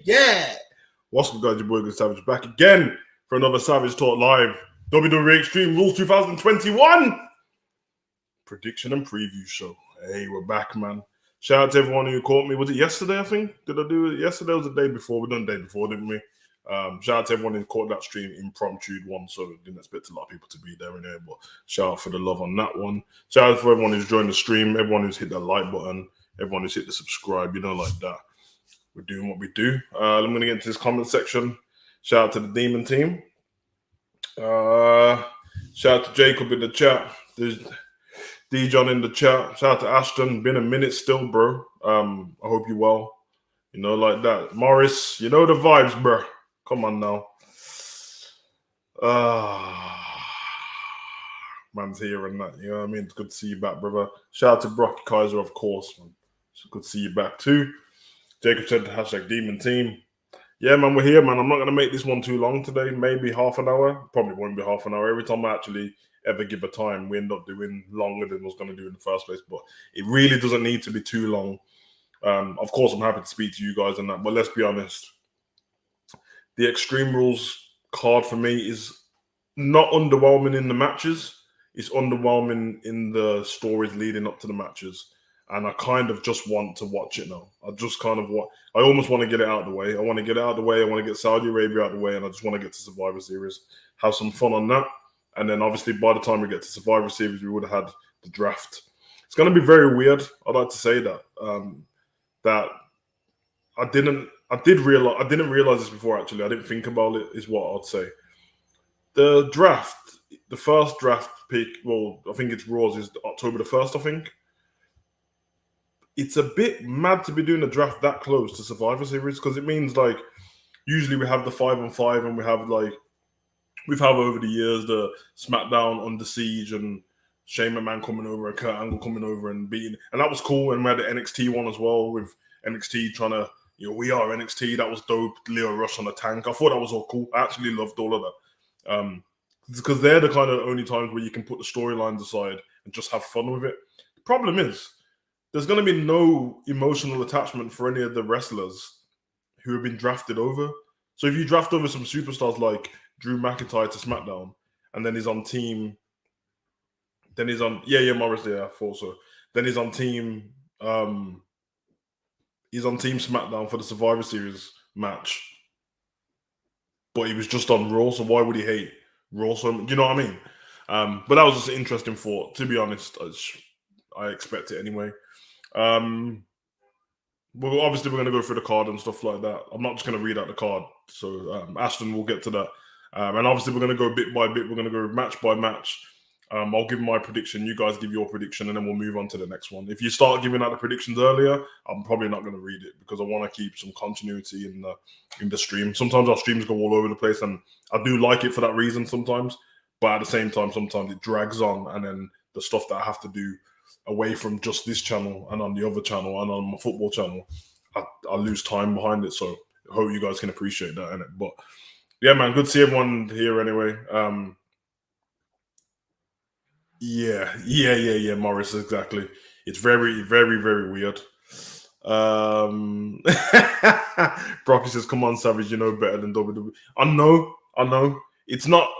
Yeah. What's up, guys? Your boy Good Savage back again for another Savage Talk Live WWE Extreme Rules 2021 prediction and preview show. Hey, we're back, man. Shout out to everyone who caught me. Was it yesterday, I think? Did I do it yesterday? Or was the day before? We done the day before, didn't we? Shout out to everyone who caught that stream, impromptu one, so didn't expect a lot of people to be there in there, but shout out for the love on that one. Shout out for everyone who's joined the stream, everyone who's hit that like button, everyone who's hit the subscribe, like that. We're doing what we do. I'm going to get into this comment section. Shout out to the Demon team. Shout out to Jacob in the chat. There's D John in the chat. Shout out to Ashton. Been a minute still, bro. I hope you're well. Like that. Morris, the vibes, bro. Come on now. Man's here and that. You know what I mean? It's good to see you back, brother. Shout out to Brock Kaiser, of course, man. It's good to see you back too. Jacob said hashtag Demon Team. Yeah, man, we're here, man. I'm not going to make this one too long today. Maybe half an hour. Probably won't be half an hour. Every time I actually ever give a time, we end up doing longer than I was going to do in the first place. But it really doesn't need to be too long. Of course, I'm happy to speak to you guys on that. But let's be honest. The Extreme Rules card for me is not underwhelming in the matches. It's underwhelming in the stories leading up to the matches. And I kind of just want to watch it now. I almost want to get it out of the way. I want to get it out of the way. I want to get Saudi Arabia out of the way. And I just want to get to Survivor Series, have some fun on that. And then obviously by the time we get to Survivor Series, we would have had the draft. It's going to be very weird. I'd like to say that. That I didn't realize this before, actually. I didn't think about it, is what I'd say. The draft, the first draft pick, well, I think it's Raw's, is October the 1st, I think. It's a bit mad to be doing a draft that close to Survivor Series, because it means, like, usually we have the 5-on-5 and we've had over the years the SmackDown Under Siege and Shane McMahon coming over and Kurt Angle coming over and beating. And that was cool. And we had the NXT one as well, with NXT trying to, we are NXT. That was dope. Leo Rush on the tank. I thought that was all cool. I actually loved all of that. Because they're the kind of only times where you can put the storylines aside and just have fun with it. The problem is, there's going to be no emotional attachment for any of the wrestlers who have been drafted over. So if you draft over some superstars like Drew McIntyre to SmackDown, and then he's on team, Morris, I thought so. Then he's on team SmackDown for the Survivor Series match, but he was just on Raw, so why would he hate Raw? So, you know what I mean? But that was just an interesting thought. To be honest, I expect it anyway. Well, obviously we're going to go through the card and stuff like that. I'm not just going to read out the card. So Ashton will get to that. And obviously we're going to go bit by bit. We're going to go match by match. I'll give my prediction. You guys give your prediction, and then we'll move on to the next one. If you start giving out the predictions earlier, I'm probably not going to read it because I want to keep some continuity in the stream. Sometimes our streams go all over the place, and I do like it for that reason sometimes. But at the same time, sometimes it drags on, and then the stuff that I have to do away from just this channel and on the other channel and on my football channel, I lose time behind it. So I hope you guys can appreciate that, innit? But yeah, man, good to see everyone here anyway. Yeah, Morris, exactly. It's very, very, very weird. Brocky says, come on, Savage, you know better than WWE. I know. It's not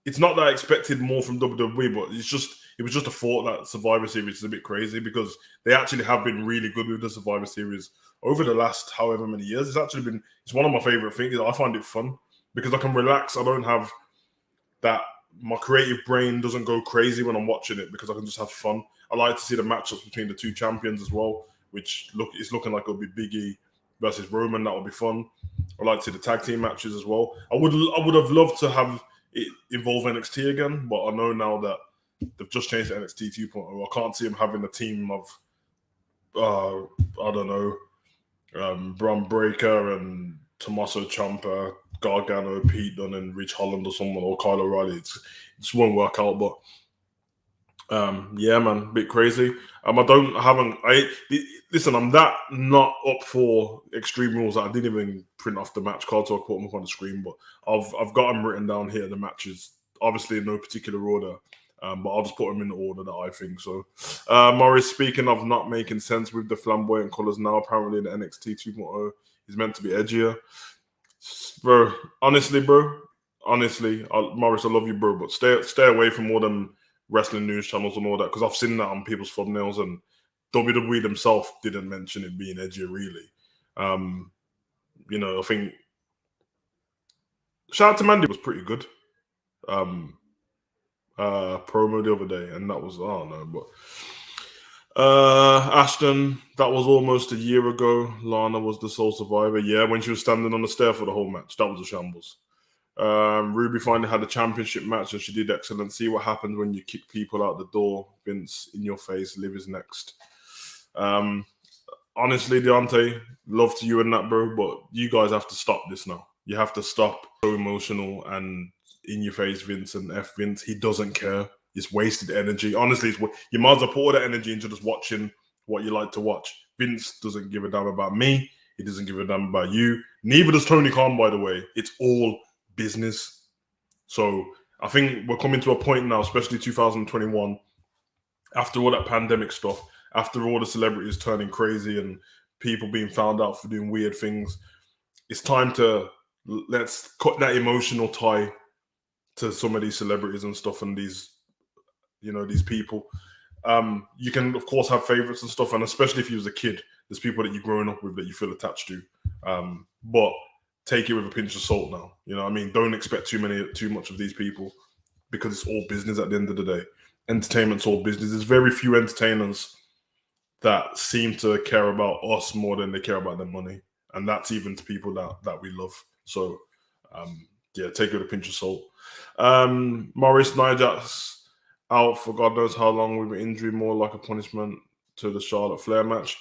that I expected more from WWE, but it was just a thought that Survivor Series is a bit crazy because they actually have been really good with the Survivor Series over the last however many years. It's one of my favorite things. I find it fun because I can relax. I don't have that. My creative brain doesn't go crazy when I'm watching it because I can just have fun. I like to see the matchups between the two champions as well, which it's looking like it'll be Big E versus Roman. That will be fun. I like to see the tag team matches as well. I would have loved to have it involve NXT again, but I know now that they've just changed to NXT 2.0. I can't see them having a team of, I don't know, Bron Breakker and Tommaso Ciampa, Gargano, Pete Dunne, and Rich Holland or someone, or Kyle O'Reilly. It just won't work out, but yeah, man, a bit crazy. Listen, I'm that not up for Extreme Rules that I didn't even print off the match card, so I put them up on the screen, but I've got them written down here, the matches, obviously in no particular order. But I'll just put them in the order that I think. So, Morris, speaking of not making sense with the flamboyant colours now, apparently the NXT 2.0 is meant to be edgier. Bro, honestly, Morris, I love you, bro, but stay away from all them wrestling news channels and all that, because I've seen that on people's thumbnails, and WWE themselves didn't mention it being edgier, really. I think shout out to Mandy was pretty good. Promo the other day, and that was Ashton, that was almost a year ago. Lana was the sole survivor. Yeah, when she was standing on the stair for the whole match, that was a shambles. Ruby finally had a championship match, and she did excellent. See what happens when you kick people out the door. Vince, in your face. Liv is next. Honestly, Deontay, love to you and that, bro, but you guys have to stop this now. You have to stop. So emotional and in your face, Vince, and F Vince. He doesn't care. It's wasted energy. Honestly, you might as well put all that energy into just watching what you like to watch. Vince doesn't give a damn about me. He doesn't give a damn about you. Neither does Tony Khan, by the way. It's all business. So I think we're coming to a point now, especially 2021, after all that pandemic stuff, after all the celebrities turning crazy and people being found out for doing weird things, it's time to let's cut that emotional tie to some of these celebrities and stuff, and these people. You can of course have favorites and stuff, and especially if you was a kid, there's people that you're growing up with that you feel attached to. But take it with a pinch of salt now. You know what I mean? Don't expect too much of these people, because it's all business at the end of the day. Entertainment's all business. There's very few entertainers that seem to care about us more than they care about their money. And that's even to people that we love. So take it with a pinch of salt. Maurice Nijax out for God knows how long with an injury, more like a punishment to the Charlotte Flair match.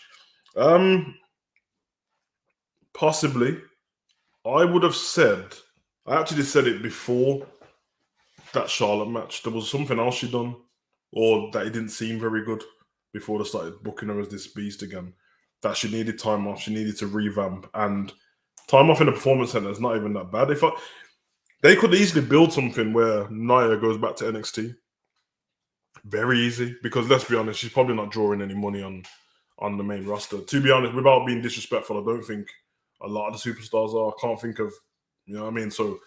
Possibly. I would have said, I actually said it before that Charlotte match. There was something else she done, or that it didn't seem very good before they started booking her as this beast again. That she needed time off, she needed to revamp, and time off in the performance center is not even that bad. They could easily build something where Nia goes back to NXT. Very easy, because let's be honest, she's probably not drawing any money on the main roster. To be honest, without being disrespectful, I don't think a lot of the superstars are. I can't think of, you know what I mean? So,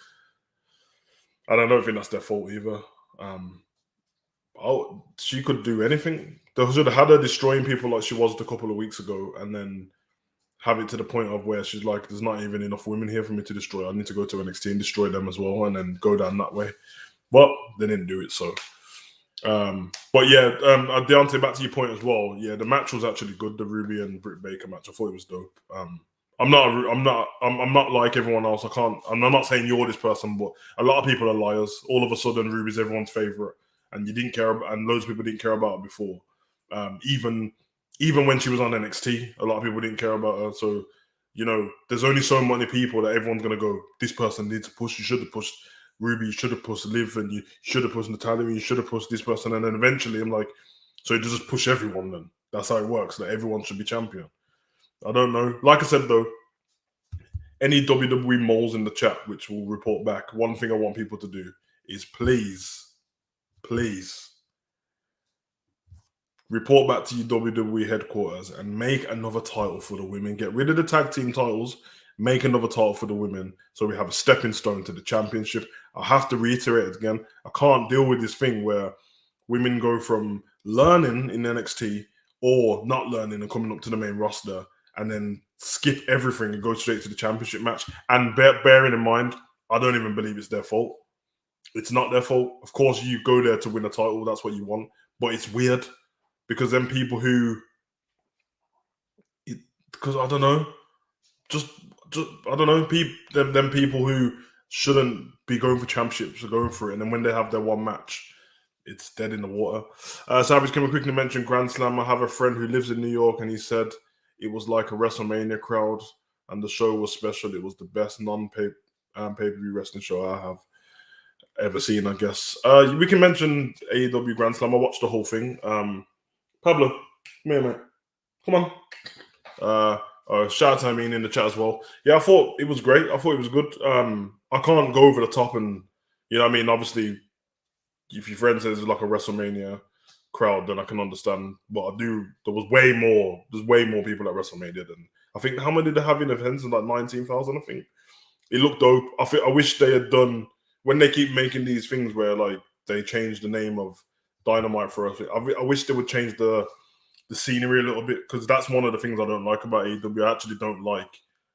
and I don't think that's their fault either. She could do anything. They should have had her destroying people like she was a couple of weeks ago, and then have it to the point of where she's like, there's not even enough women here for me to destroy. I need to go to NXT and destroy them as well, and then go down that way. But they didn't do it, so. Deontay, back to your point as well. Yeah, the match was actually good. The Ruby and Britt Baker match, I thought it was dope. I'm not like everyone else. I'm not saying you're this person, but a lot of people are liars. All of a sudden, Ruby's everyone's favorite, and you didn't care about, and loads of people didn't care about her before. Even when she was on NXT, a lot of people didn't care about her. So, there's only so many people that everyone's gonna go, this person needs to push. You should have pushed Ruby, you should have pushed Liv, and you should have pushed Natalia, you should have pushed this person, and then eventually I'm like, so you just push everyone then. That's how it works, that everyone should be champion. I don't know. Like I said though, any WWE moles in the chat which will report back, one thing I want people to do is please report back to your WWE headquarters and make another title for the women. Get rid of the tag team titles, make another title for the women, so we have a stepping stone to the championship. I have to reiterate it again. I can't deal with this thing where women go from learning in NXT or not learning and coming up to the main roster and then skip everything and go straight to the championship match. And bearing in mind, I don't even believe it's their fault. It's not their fault. Of course, you go there to win a title. That's what you want. But it's weird because then people because I don't know, just I don't know, them people who shouldn't be going for championships are going for it, and then when they have their one match, it's dead in the water. Savage, can we quickly mention Grand Slam? I have a friend who lives in New York, and he said it was like a WrestleMania crowd, and the show was special. It was the best pay-per-view wrestling show I have ever seen, I guess. We can mention AEW Grand Slam. I watched the whole thing. Pablo, come here, mate. Come on. Shout out to in the chat as well. Yeah, I thought it was great. I thought it was good. I can't go over the top and, you know what I mean? Obviously, if your friend says it's like a WrestleMania crowd, then I can understand. But there was way more. There's way more people at WrestleMania than I think. How many did they have in attendance? Like 19,000, I think. It looked dope. I wish they had done when they keep making these things where like they change the name of Dynamite for us. I wish they would change the scenery a little bit because that's one of the things I don't like about AEW. I actually don't like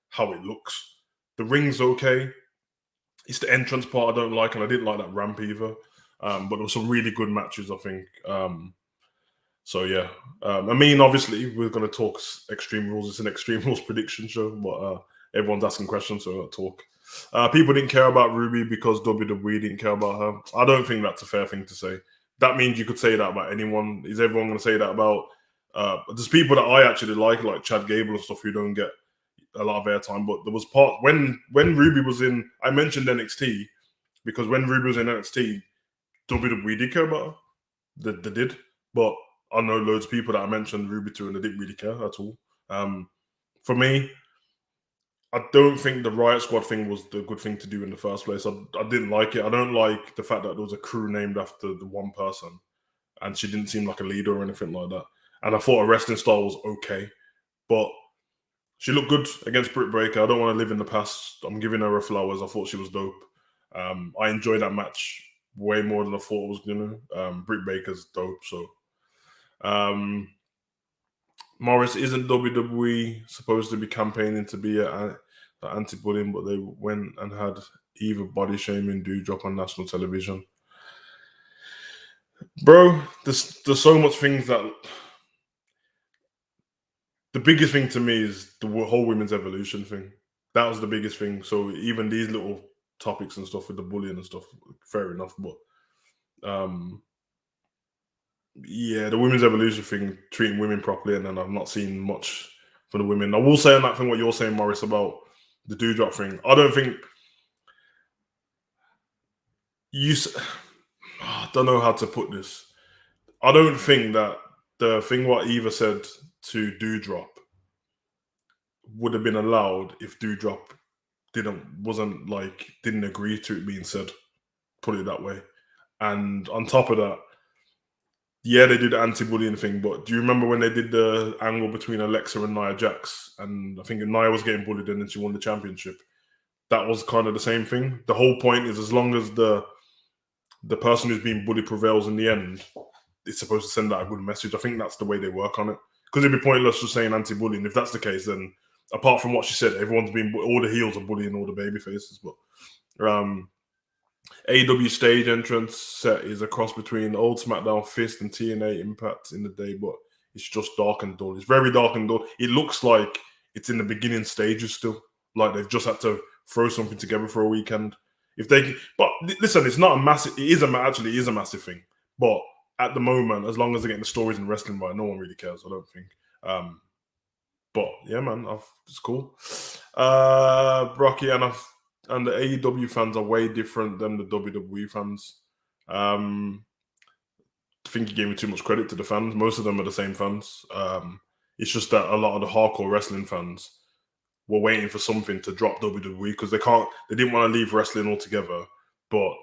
how it looks. The ring's okay. It's the entrance part I don't like, and I didn't like that ramp either. But there were some really good matches, I think. So yeah, I mean, obviously we're going to talk Extreme Rules. It's an Extreme Rules prediction show, but everyone's asking questions, so I'll talk. People didn't care about Ruby because WWE didn't care about her. I don't think that's a fair thing to say. That means you could say that about anyone. Is everyone going to say that about? There's people that I actually like Chad Gable and stuff, who don't get a lot of airtime. But there was part when Ruby was in. I mentioned NXT because when Ruby was in NXT, WWE did care about her. They did, but I know loads of people that I mentioned Ruby to and they didn't really care at all. For me, I don't think the Riot Squad thing was the good thing to do in the first place. I didn't like it. I don't like the fact that there was a crew named after the one person and she didn't seem like a leader or anything like that. And I thought her wrestling style was okay, but she looked good against Britt Baker. I don't want to live in the past. I'm giving her flowers. I thought she was dope. I enjoyed that match way more than I thought it was going to. Britt Baker's dope, so... Morris, isn't WWE supposed to be campaigning to be anti-bullying, but they went and had Eva body shaming Doudrop on national television? Bro, there's so much things that... The biggest thing to me is the whole women's evolution thing. That was the biggest thing. So even these little topics and stuff with the bullying and stuff, fair enough, but... yeah, the women's evolution thing, treating women properly, and then I've not seen much for the women. I will say on that thing what you're saying, Morris, about the Doudrop thing. I don't think I don't know how to put this. I don't think that the thing what Eva said to Doudrop would have been allowed if Doudrop didn't agree to it being said. Put it that way. And on top of that, yeah, they did the anti-bullying thing, but do you remember when they did the angle between Alexa and Nia Jax? And I think Nia was getting bullied and then she won the championship. That was kind of the same thing. The whole point is as long as the person who's being bullied prevails in the end, it's supposed to send out a good message. I think that's the way they work on it. Because it'd be pointless just saying anti-bullying. If that's the case, then apart from what she said, everyone's been... all the heels are bullying all the baby faces. But AEW stage entrance set is a cross between old SmackDown Fist and TNA Impact in the day, but it's just dark and dull. It's very dark and dull. It looks like it's in the beginning stages still. Like they've just had to throw something together for a weekend. But listen, it's not a massive... It is a massive thing. But at the moment, as long as they're getting the stories and wrestling right, no one really cares, I don't think. But yeah, man, it's cool. Brocky, and the AEW fans are way different than the WWE fans. I think you gave me too much credit to the fans. Most of them are the same fans. It's just that a lot of the hardcore wrestling fans were waiting for something to drop WWE because they didn't want to leave wrestling altogether, but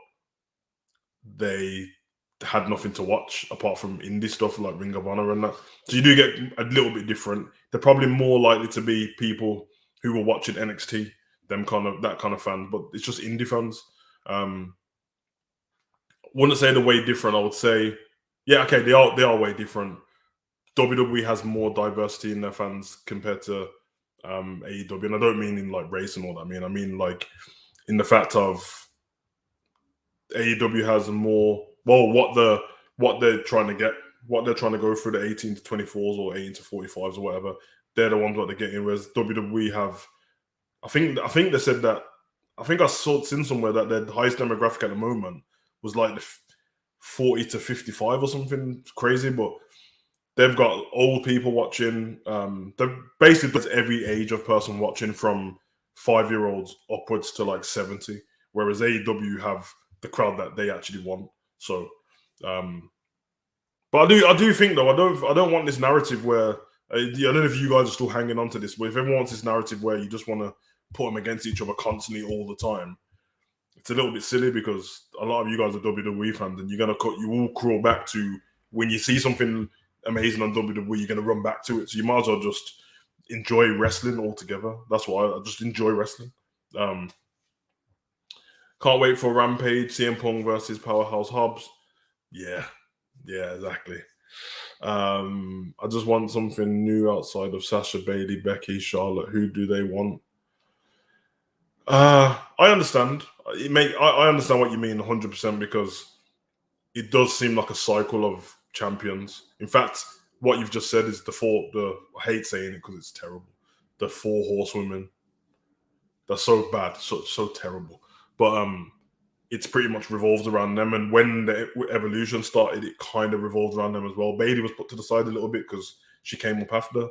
they had nothing to watch apart from indie stuff like Ring of Honor and that. So you do get a little bit different. They're probably more likely to be people who were watching NXT, that kind of fans, but it's just indie fans. Wouldn't say they're way different. I would say, yeah, okay, they are way different. WWE has more diversity in their fans compared to AEW, and I don't mean in like race and all that. I mean like in the fact of AEW has more. Well, what they're trying to get, what they're trying to go through, the 18 to 24s or 18 to 45s or whatever, they're the ones that they're getting. Whereas WWE have, I think they said that, I think I seen somewhere that their highest demographic at the moment was like the 40 to 55 or something crazy, but they've got old people watching. They're basically every age of person watching from 5-year-olds upwards to like 70, whereas AEW have the crowd that they actually want. So, but I do think though, I don't want this narrative where I don't know if you guys are still hanging on to this, but if everyone wants this narrative where you just want to put them against each other constantly all the time, it's a little bit silly because a lot of you guys are WWE fans, and you all crawl back to when you see something amazing on WWE, you're gonna run back to it. So you might as well just enjoy wrestling altogether. That's why I just enjoy wrestling. Can't wait for Rampage, CM Punk versus Powerhouse Hobbs. Yeah, exactly. I just want something new outside of Sasha, Bailey, Becky, Charlotte. Who do they want? I understand. I understand what you mean 100% because it does seem like a cycle of champions. In fact, what you've just said is I hate saying it because it's terrible. The four horsewomen. That's so bad, so terrible. But it's pretty much revolved around them. And when the evolution started, it kind of revolved around them as well. Bailey was put to the side a little bit because she came up after.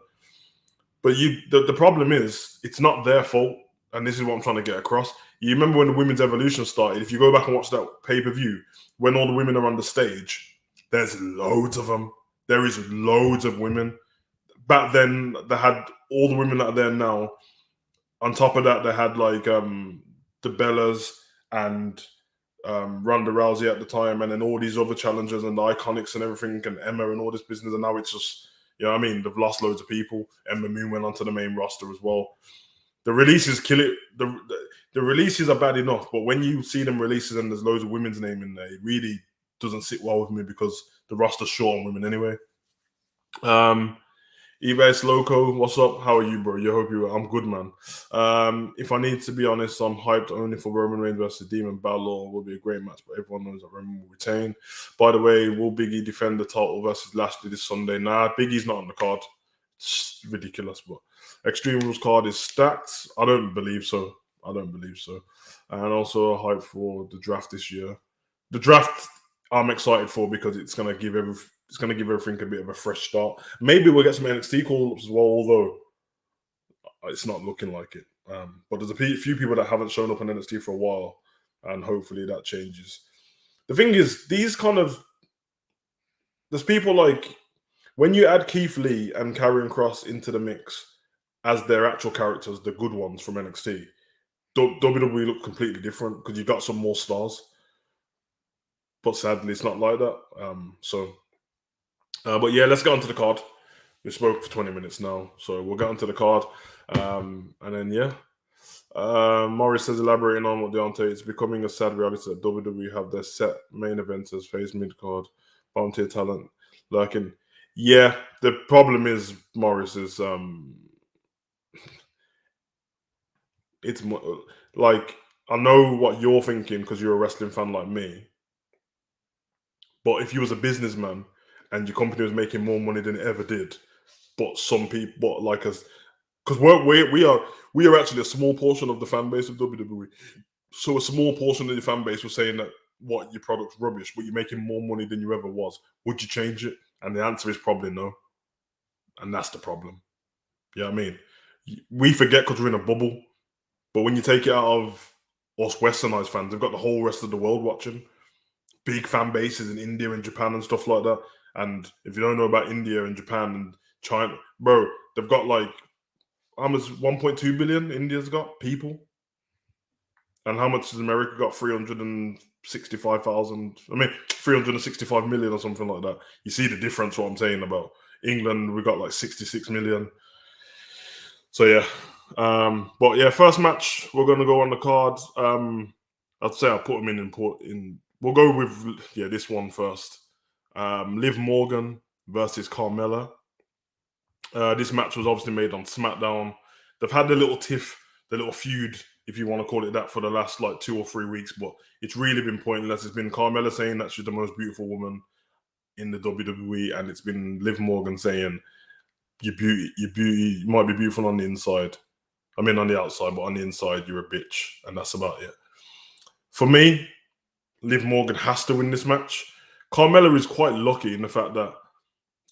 But the problem is, it's not their fault. And this is what I'm trying to get across. You remember when the women's evolution started? If you go back and watch that pay-per-view, when all the women are on the stage, there's loads of them. There is loads of women. Back then, they had all the women that are there now. On top of that, they had like the Bellas and Ronda Rousey at the time, and then all these other challengers and the Iconics and everything, and Emma and all this business. And now it's just, you know what I mean? They've lost loads of people. Emma Moon went onto the main roster as well. The releases kill it. The releases are bad enough, but when you see them releases and there's loads of women's name in there, it really doesn't sit well with me because the roster's short on women anyway. Eves Loco, what's up? How are you, bro? I'm good, man. If I need to be honest, I'm hyped only for Roman Reigns versus Demon Balor. Will be a great match, but everyone knows that Roman will retain. By the way, will Big E defend the title versus Lashley this Sunday? Nah, Big E's not on the card. It's ridiculous, but Extreme Rules card is stacked. I don't believe so. And also a hype for the draft this year. The draft I'm excited for because it's gonna give everything a bit of a fresh start. Maybe we'll get some NXT call-ups as well, although it's not looking like it. But there's a few people that haven't shown up on NXT for a while, and hopefully that changes. The thing is, there's people like, when you add Keith Lee and Karrion Kross into the mix as their actual characters, the good ones from NXT, WWE look completely different because you've got some more stars. But sadly, it's not like that. But yeah, let's get onto the card. We spoke for 20 minutes now, so we'll get onto the card. And then, yeah. Morris says, elaborating on what Deontay, it's becoming a sad reality that WWE have their set main events as face mid-card, volunteer talent lurking. Yeah, the problem is, Morris, is it's like, I know what you're thinking because you're a wrestling fan like me. But if you was a businessman and your company was making more money than it ever did, but some people, but like us, because we are actually a small portion of the fan base of WWE. So a small portion of your fan base was saying that what your product's rubbish, but you're making more money than you ever was. Would you change it? And the answer is probably no. And that's the problem. You know what I mean? We forget because we're in a bubble. But when you take it out of us westernized fans, they've got the whole rest of the world watching. Big fan bases in India and Japan and stuff like that. And if you don't know about India and Japan and China, bro, they've got like, how much? 1.2 billion India's got people. And how much has America got? 365,000. I mean, 365 million or something like that. You see the difference, what I'm saying about England, we got like 66 million. So yeah. But yeah, first match, we're going to go on the card. I'd say I'll put them in. We'll go with, this one first. Liv Morgan versus Carmella. This match was obviously made on SmackDown. They've had the little tiff, the little feud, if you want to call it that, for the last like 2 or 3 weeks, but it's really been pointless. It's been Carmella saying that she's the most beautiful woman in the WWE, and it's been Liv Morgan saying, your beauty might be beautiful on the inside. I mean, on the outside, but on the inside, you're a bitch, and that's about it. For me, Liv Morgan has to win this match. Carmella is quite lucky in the fact that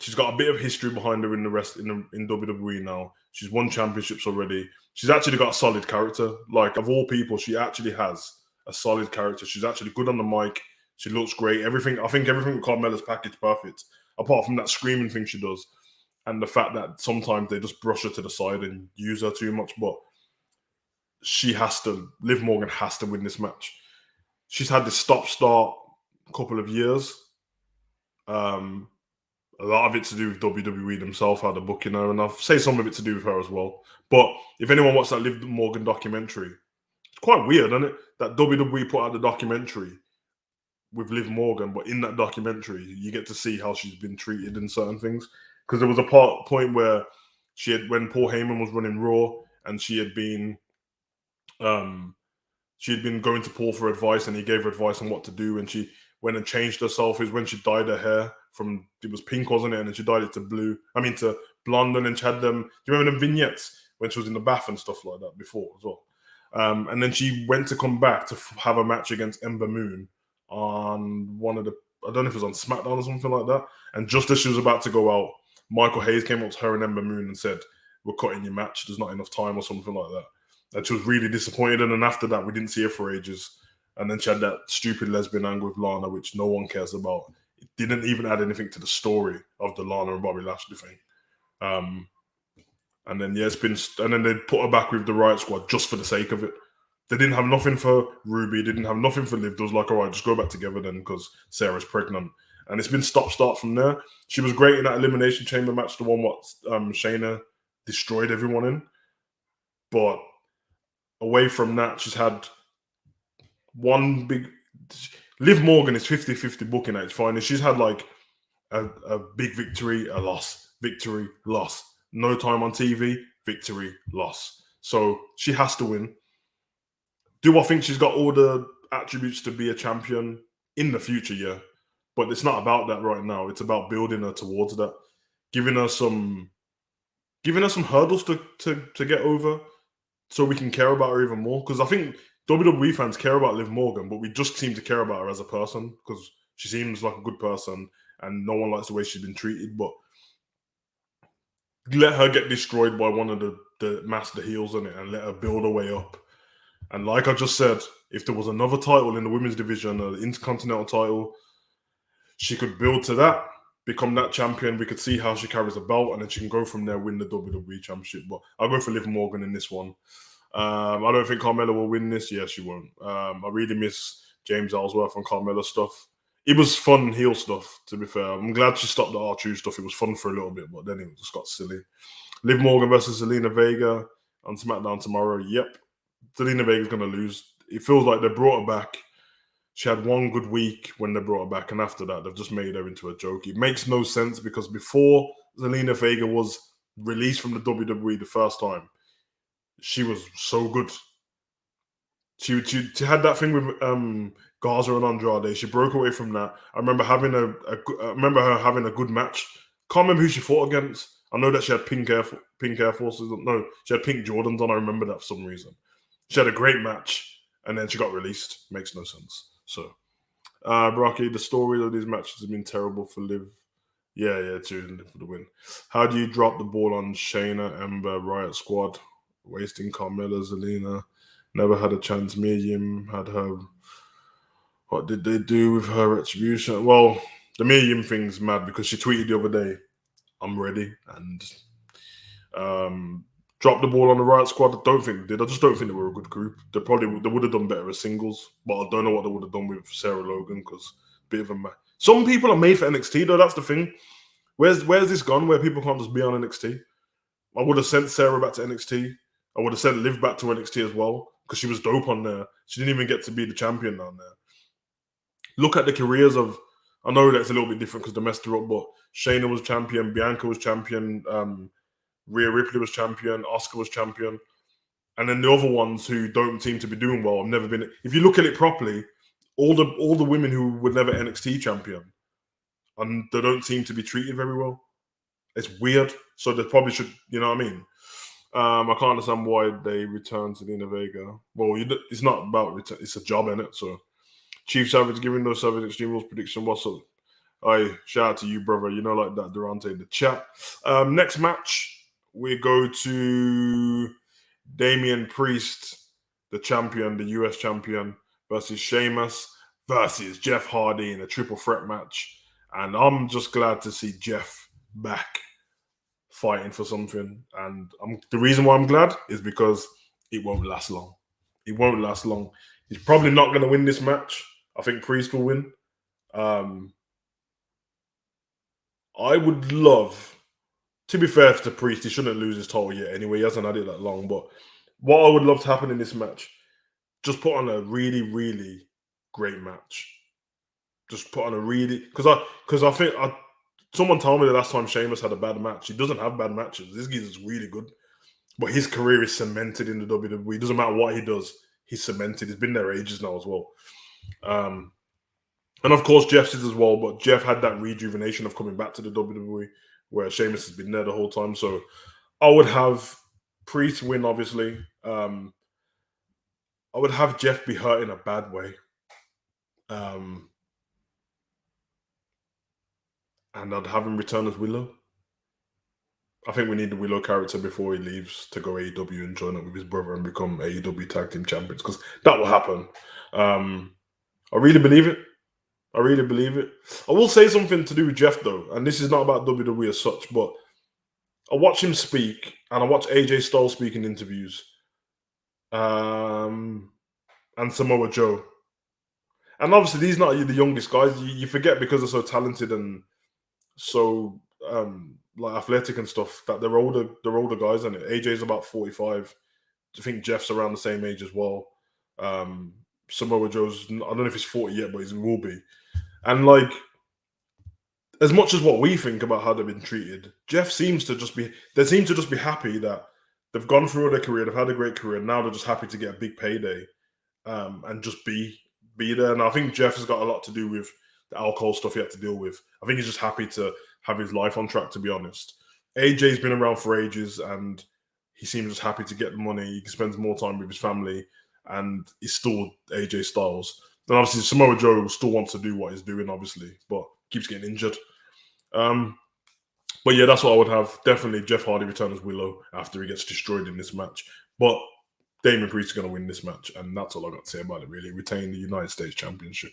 she's got a bit of history behind her in WWE now. She's won championships already. She's actually got a solid character. Like, of all people, she actually has a solid character. She's actually good on the mic. She looks great. I think everything with Carmella's package perfect, apart from that screaming thing she does, and the fact that sometimes they just brush her to the side and use her too much. But Liv Morgan has to win this match. she's had this stop-start couple of years. A lot of it to do with WWE themselves, how they're booking her, and I'll say some of it to do with her as well. But if anyone watched that Liv Morgan documentary, it's quite weird, isn't it? That WWE put out the documentary with Liv Morgan, but in that documentary, you get to see how she's been treated in certain things. Because there was a point where when Paul Heyman was running Raw, and she had been going to Paul for advice, and he gave her advice on what to do, and she went and changed herself. Is when she dyed her hair from, it was pink, wasn't it? And then she dyed it to to blonde, and then she had them. Do you remember them vignettes when she was in the bath and stuff like that before as well? And then she went to come back to have a match against Ember Moon on one of the, I don't know if it was on SmackDown or something like that. And just as she was about to go out, Michael Hayes came up to her and Ember Moon and said, "We're cutting your match. There's not enough time," or something like that. And she was really disappointed. And then after that, we didn't see her for ages. And then she had that stupid lesbian angle with Lana, which no one cares about. It didn't even add anything to the story of the Lana and Bobby Lashley thing. And then and then they put her back with the Riot Squad just for the sake of it. They didn't have nothing for Ruby. They didn't have nothing for Liv. They was like, all right, just go back together then because Sarah's pregnant. And it's been stop-start from there. She was great in that Elimination Chamber match, the one what Shayna destroyed everyone in. But away from that, she's had one big... Liv Morgan is 50-50 booking at its finest. She's had like a big victory, a loss, victory, loss. No time on TV, victory, loss. So she has to win. Do I think she's got all the attributes to be a champion in the future? Yeah. But it's not about that right now. It's about building her towards that. Giving her some hurdles to get over so we can care about her even more. Because I think WWE fans care about Liv Morgan, but we just seem to care about her as a person because she seems like a good person and no one likes the way she's been treated. But let her get destroyed by one of the master heels in it and let her build her way up. And like I just said, if there was another title in the women's division, an Intercontinental title, she could build to that, become that champion. We could see how she carries a belt, and then she can go from there, win the WWE Championship. But I'll go for Liv Morgan in this one. I don't think Carmella will win this. Yeah, she won't. I really miss James Ellsworth and Carmella stuff. It was fun heel stuff, to be fair. I'm glad she stopped the R-Truth stuff. It was fun for a little bit, but then it just got silly. Liv Morgan versus Zelina Vega on SmackDown tomorrow. Yep. Zelina Vega's going to lose. It feels like they brought her back. She had one good week when they brought her back, and after that, they've just made her into a joke. It makes no sense because before Zelina Vega was released from the WWE the first time, she was so good. She had that thing with Garza and Andrade. She broke away from that. I remember her having a good match. Can't remember who she fought against. I know that she had pink Air Forces. No, she had pink Jordans on. I remember that for some reason. She had a great match, and then she got released. Makes no sense. So, Brocky, the story of these matches has been terrible for Liv. Yeah, too, for the win. How do you drop the ball on Shayna, Ember, Riot Squad, wasting Carmella, Zelina? Never had a chance. Mia Yim had her. What did they do with her retribution? Well, the Mia Yim thing's mad because she tweeted the other day, "I'm ready," and dropped the ball on the Riot Squad. I don't think they did. I just don't think they were a good group. They would have done better as singles, but I don't know what they would have done with Sarah Logan because bit of a some people are made for NXT though. That's the thing. Where's this gone? Where people can't just be on NXT? I would have sent Sarah back to NXT. I would have sent Liv back to NXT as well because she was dope on there. She didn't even get to be the champion down there. Look at the careers of. I know that's a little bit different because they messed her up, but Shayna was champion, Bianca was champion, Rhea Ripley was champion, Asuka was champion, and then the other ones who don't seem to be doing well have never been. If you look at it properly, all the women who were never NXT champion, and they don't seem to be treated very well. It's weird. So they probably should, you know what I mean? I can't understand why they returned to Zelina Vega. Well, it's not about return. It's a job, innit? So, Chief Savage giving those Savage Extreme Rules prediction. What's up? Aye, shout out to you, brother. You know, like that, Durante in the chat. Next match, we go to Damian Priest, the champion, the US champion, versus Sheamus versus Jeff Hardy in a triple threat match. And I'm just glad to see Jeff back fighting for something. And the reason why I'm glad is because it won't last long. It won't last long. He's probably not going to win this match. I think Priest will win. I would love, to be fair to Priest, he shouldn't lose his title yet anyway. He hasn't had it that long. But what I would love to happen in this match, just put on a really, really great match. Just put on a really, because I think someone told me the last time Sheamus had a bad match. He doesn't have bad matches. This geezer's really good, but his career is cemented in the WWE. It doesn't matter what he does, he's cemented. He's been there ages now as well. And of course, Jeff's is as well, but Jeff had that rejuvenation of coming back to the WWE, where Sheamus has been there the whole time. So I would have Priest win, obviously. I would have Jeff be hurt in a bad way. And I'd have him return as Willow. I think we need the Willow character before he leaves to go AEW and join up with his brother and become AEW Tag Team Champions, because that will happen. I really believe it. I really believe it. I will say something to do with Jeff, though, and this is not about WWE as such, but I watch him speak, and I watch AJ Styles speak in interviews, and Samoa Joe. And obviously, these are not the youngest guys. You forget because they're so talented and so like athletic and stuff that they're older guys, and AJ's about 45. I think Jeff's around the same age as well. Samoa Joe's, I don't know if he's 40 yet, but he will be. And like, as much as what we think about how they've been treated, they seem to just be happy that they've gone through their career, they've had a great career, now they're just happy to get a big payday and just be there. And I think Jeff has got a lot to do with the alcohol stuff he had to deal with. I think he's just happy to have his life on track, to be honest. AJ's been around for ages, and he seems just happy to get the money. He spends more time with his family, and he's still AJ Styles. Then obviously Samoa Joe still wants to do what he's doing, obviously, but keeps getting injured. But yeah, that's what I would have. Definitely Jeff Hardy return as Willow after he gets destroyed in this match. But Damian Priest is going to win this match, and that's all I got to say about it, really. Retain the United States Championship.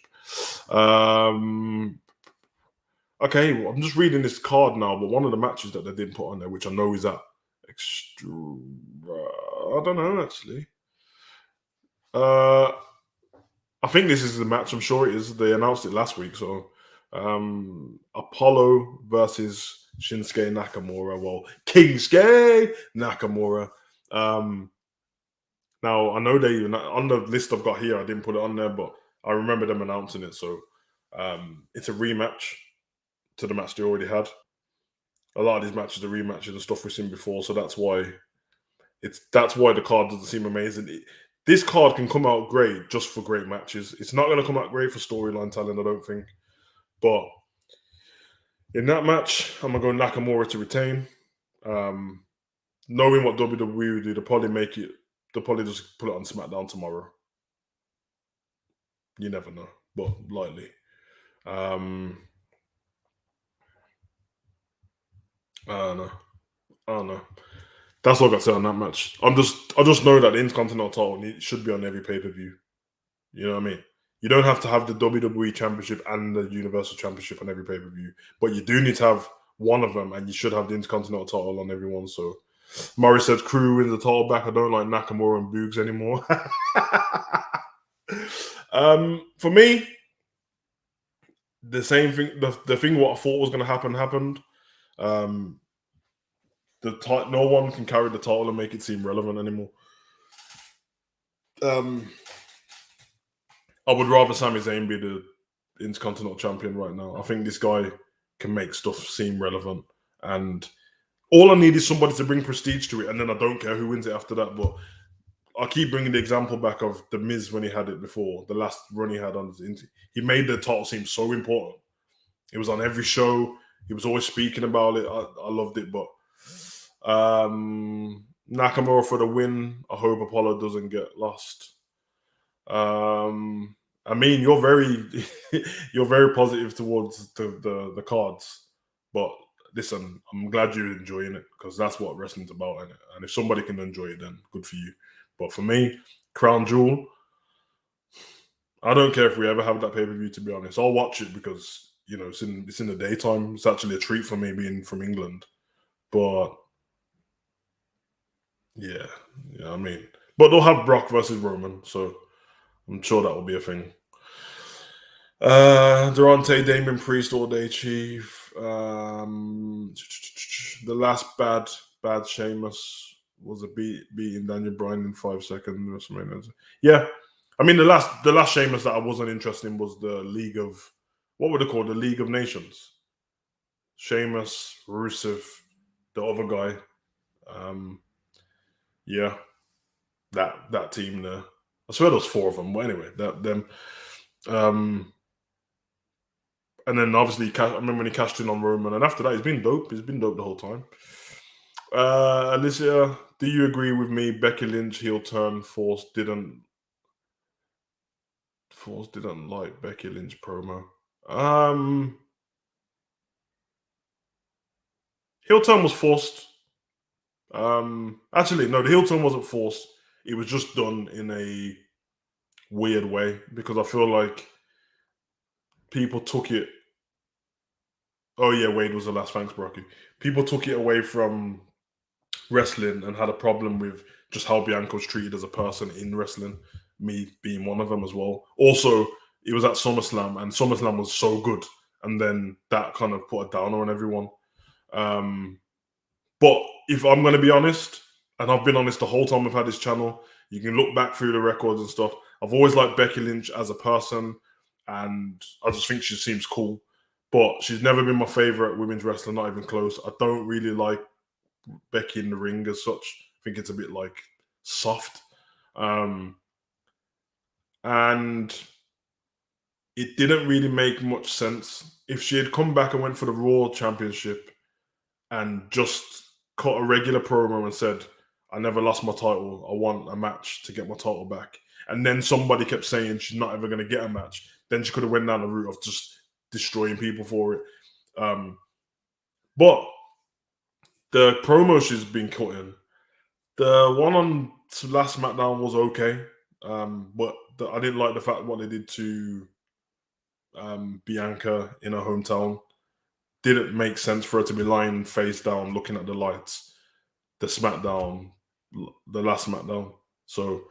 Okay, well, I'm just reading this card now, but one of the matches that they didn't put on there, which I know is at extra... I don't know, actually. I think this is the match. I'm sure it is. They announced it last week, so... Apollo versus Shinsuke Nakamura. Well, Kingsuke Nakamura. Now, I know they, on the list I've got here, I didn't put it on there, but I remember them announcing it. So it's a rematch to the match they already had. A lot of these matches are rematches and stuff we've seen before, so that's why the card doesn't seem amazing. This card can come out great just for great matches. It's not going to come out great for storyline talent, I don't think. But in that match, I'm going to go Nakamura to retain. Knowing what WWE would do, they'll probably just put it on SmackDown tomorrow. You never know, but likely. I don't know. That's all I got to say on that match. I just know that the Intercontinental title should be on every pay-per-view. You know what I mean? You don't have to have the WWE Championship and the Universal Championship on every pay-per-view, but you do need to have one of them, and you should have the Intercontinental title on everyone. So Murray says, "Crew wins the title back. I don't like Nakamura and Boogs anymore." For me, the same thing. The thing what I thought was going to happen happened. No one can carry the title and make it seem relevant anymore. I would rather Sami Zayn be the Intercontinental Champion right now. I think this guy can make stuff seem relevant, and all I need is somebody to bring prestige to it, and then I don't care who wins it after that. But I keep bringing the example back of The Miz when he had it before, the last run he had on his. He made the title seem so important. It was on every show. He was always speaking about it. I loved it, but Nakamura for the win. I hope Apollo doesn't get lost. I mean, you're very positive towards the cards, but listen, I'm glad you're enjoying it, because that's what wrestling's about, innit? And if somebody can enjoy it, then good for you. But for me, Crown Jewel, I don't care if we ever have that pay-per-view, to be honest. I'll watch it because, you know, it's in the daytime. It's actually a treat for me being from England. But yeah, I mean, but they'll have Brock versus Roman, so I'm sure that will be a thing. Durante, Damien Priest, all day chief. The last bad Sheamus was a beating Daniel Bryan in 5 seconds. Yeah, I mean the last Sheamus that I wasn't interested in was the League of, what were they called? The League of Nations. Sheamus, Rusev, the other guy. Yeah, that team there. I swear there was 4 of them. But anyway, them. And then obviously, I remember when he cashed in on Roman, and after that, he's been dope. He's been dope the whole time. Alicia, do you agree with me? Becky Lynch heel turn Force didn't like Becky Lynch promo. Heel turn was forced. Actually, no, the heel turn wasn't forced. It was just done in a weird way because I feel like people took it. Oh yeah, Wade was the last. Thanks, Brocky. People took it away from wrestling and had a problem with just how Bianca was treated as a person in wrestling. Me being one of them as well. Also, it was at SummerSlam, and SummerSlam was so good, and then that kind of put a downer on everyone. But if I'm going to be honest, and I've been honest the whole time I've had this channel, you can look back through the records and stuff. I've always liked Becky Lynch as a person, and I just think she seems cool. But she's never been my favorite women's wrestler, not even close. I don't really like Becky in the ring as such. I think it's a bit like soft. And it didn't really make much sense. If she had come back and went for the Raw Championship and just cut a regular promo and said, I never lost my title, I want a match to get my title back. And then somebody kept saying she's not ever going to get a match. Then she could have went down the route of just destroying people for it. But the promo she's been cutting, the one on last SmackDown was okay. But I didn't like the fact what they did to Bianca in her hometown. Didn't make sense for her to be lying face down looking at the lights. The last SmackDown. So,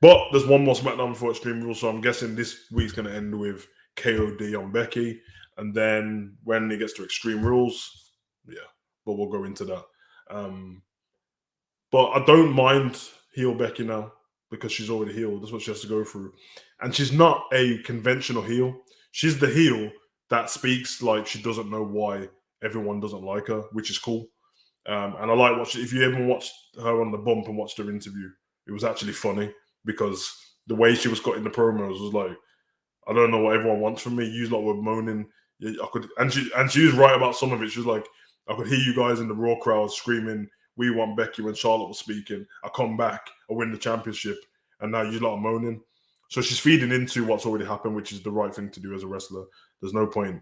but there's one more SmackDown before Extreme Rules, so I'm guessing this week's going to end with KOD on Becky, and then when it gets to Extreme Rules, yeah, but we'll go into that. But I don't mind heel Becky now because she's already healed. That's what she has to go through, and she's not a conventional heel. She's the heel that speaks like she doesn't know why everyone doesn't like her, which is cool. And I like watching. If you ever watched her on the bump and watched her interview, it was actually funny because the way she was cutting the promos was like, I don't know what everyone wants from me. You lot were moaning. I could, and she was right about some of it. She was like, I could hear you guys in the Raw crowd screaming, "We want Becky" when Charlotte was speaking. I come back, I win the championship, and now you lot are moaning. So she's feeding into what's already happened, which is the right thing to do as a wrestler. There's no point.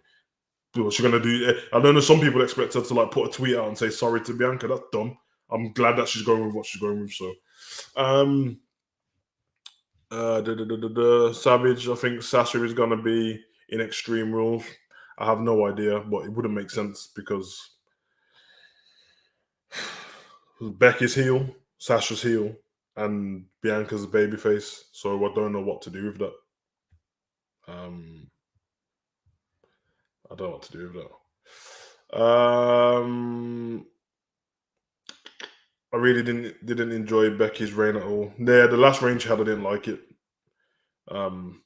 What's she gonna do? I don't know. Some people expect her to like put a tweet out and say sorry to Bianca. That's dumb. I'm glad that she's going with what she's going with. So, Savage. I think Sasha is gonna be in Extreme Rules. I have no idea, but it wouldn't make sense because Becky's heel, Sasha's heel, and Bianca's a babyface. So I don't know what to do with that. I don't know what to do with that. I really didn't enjoy Becky's reign at all. Yeah, the last reign she had, I didn't like it. And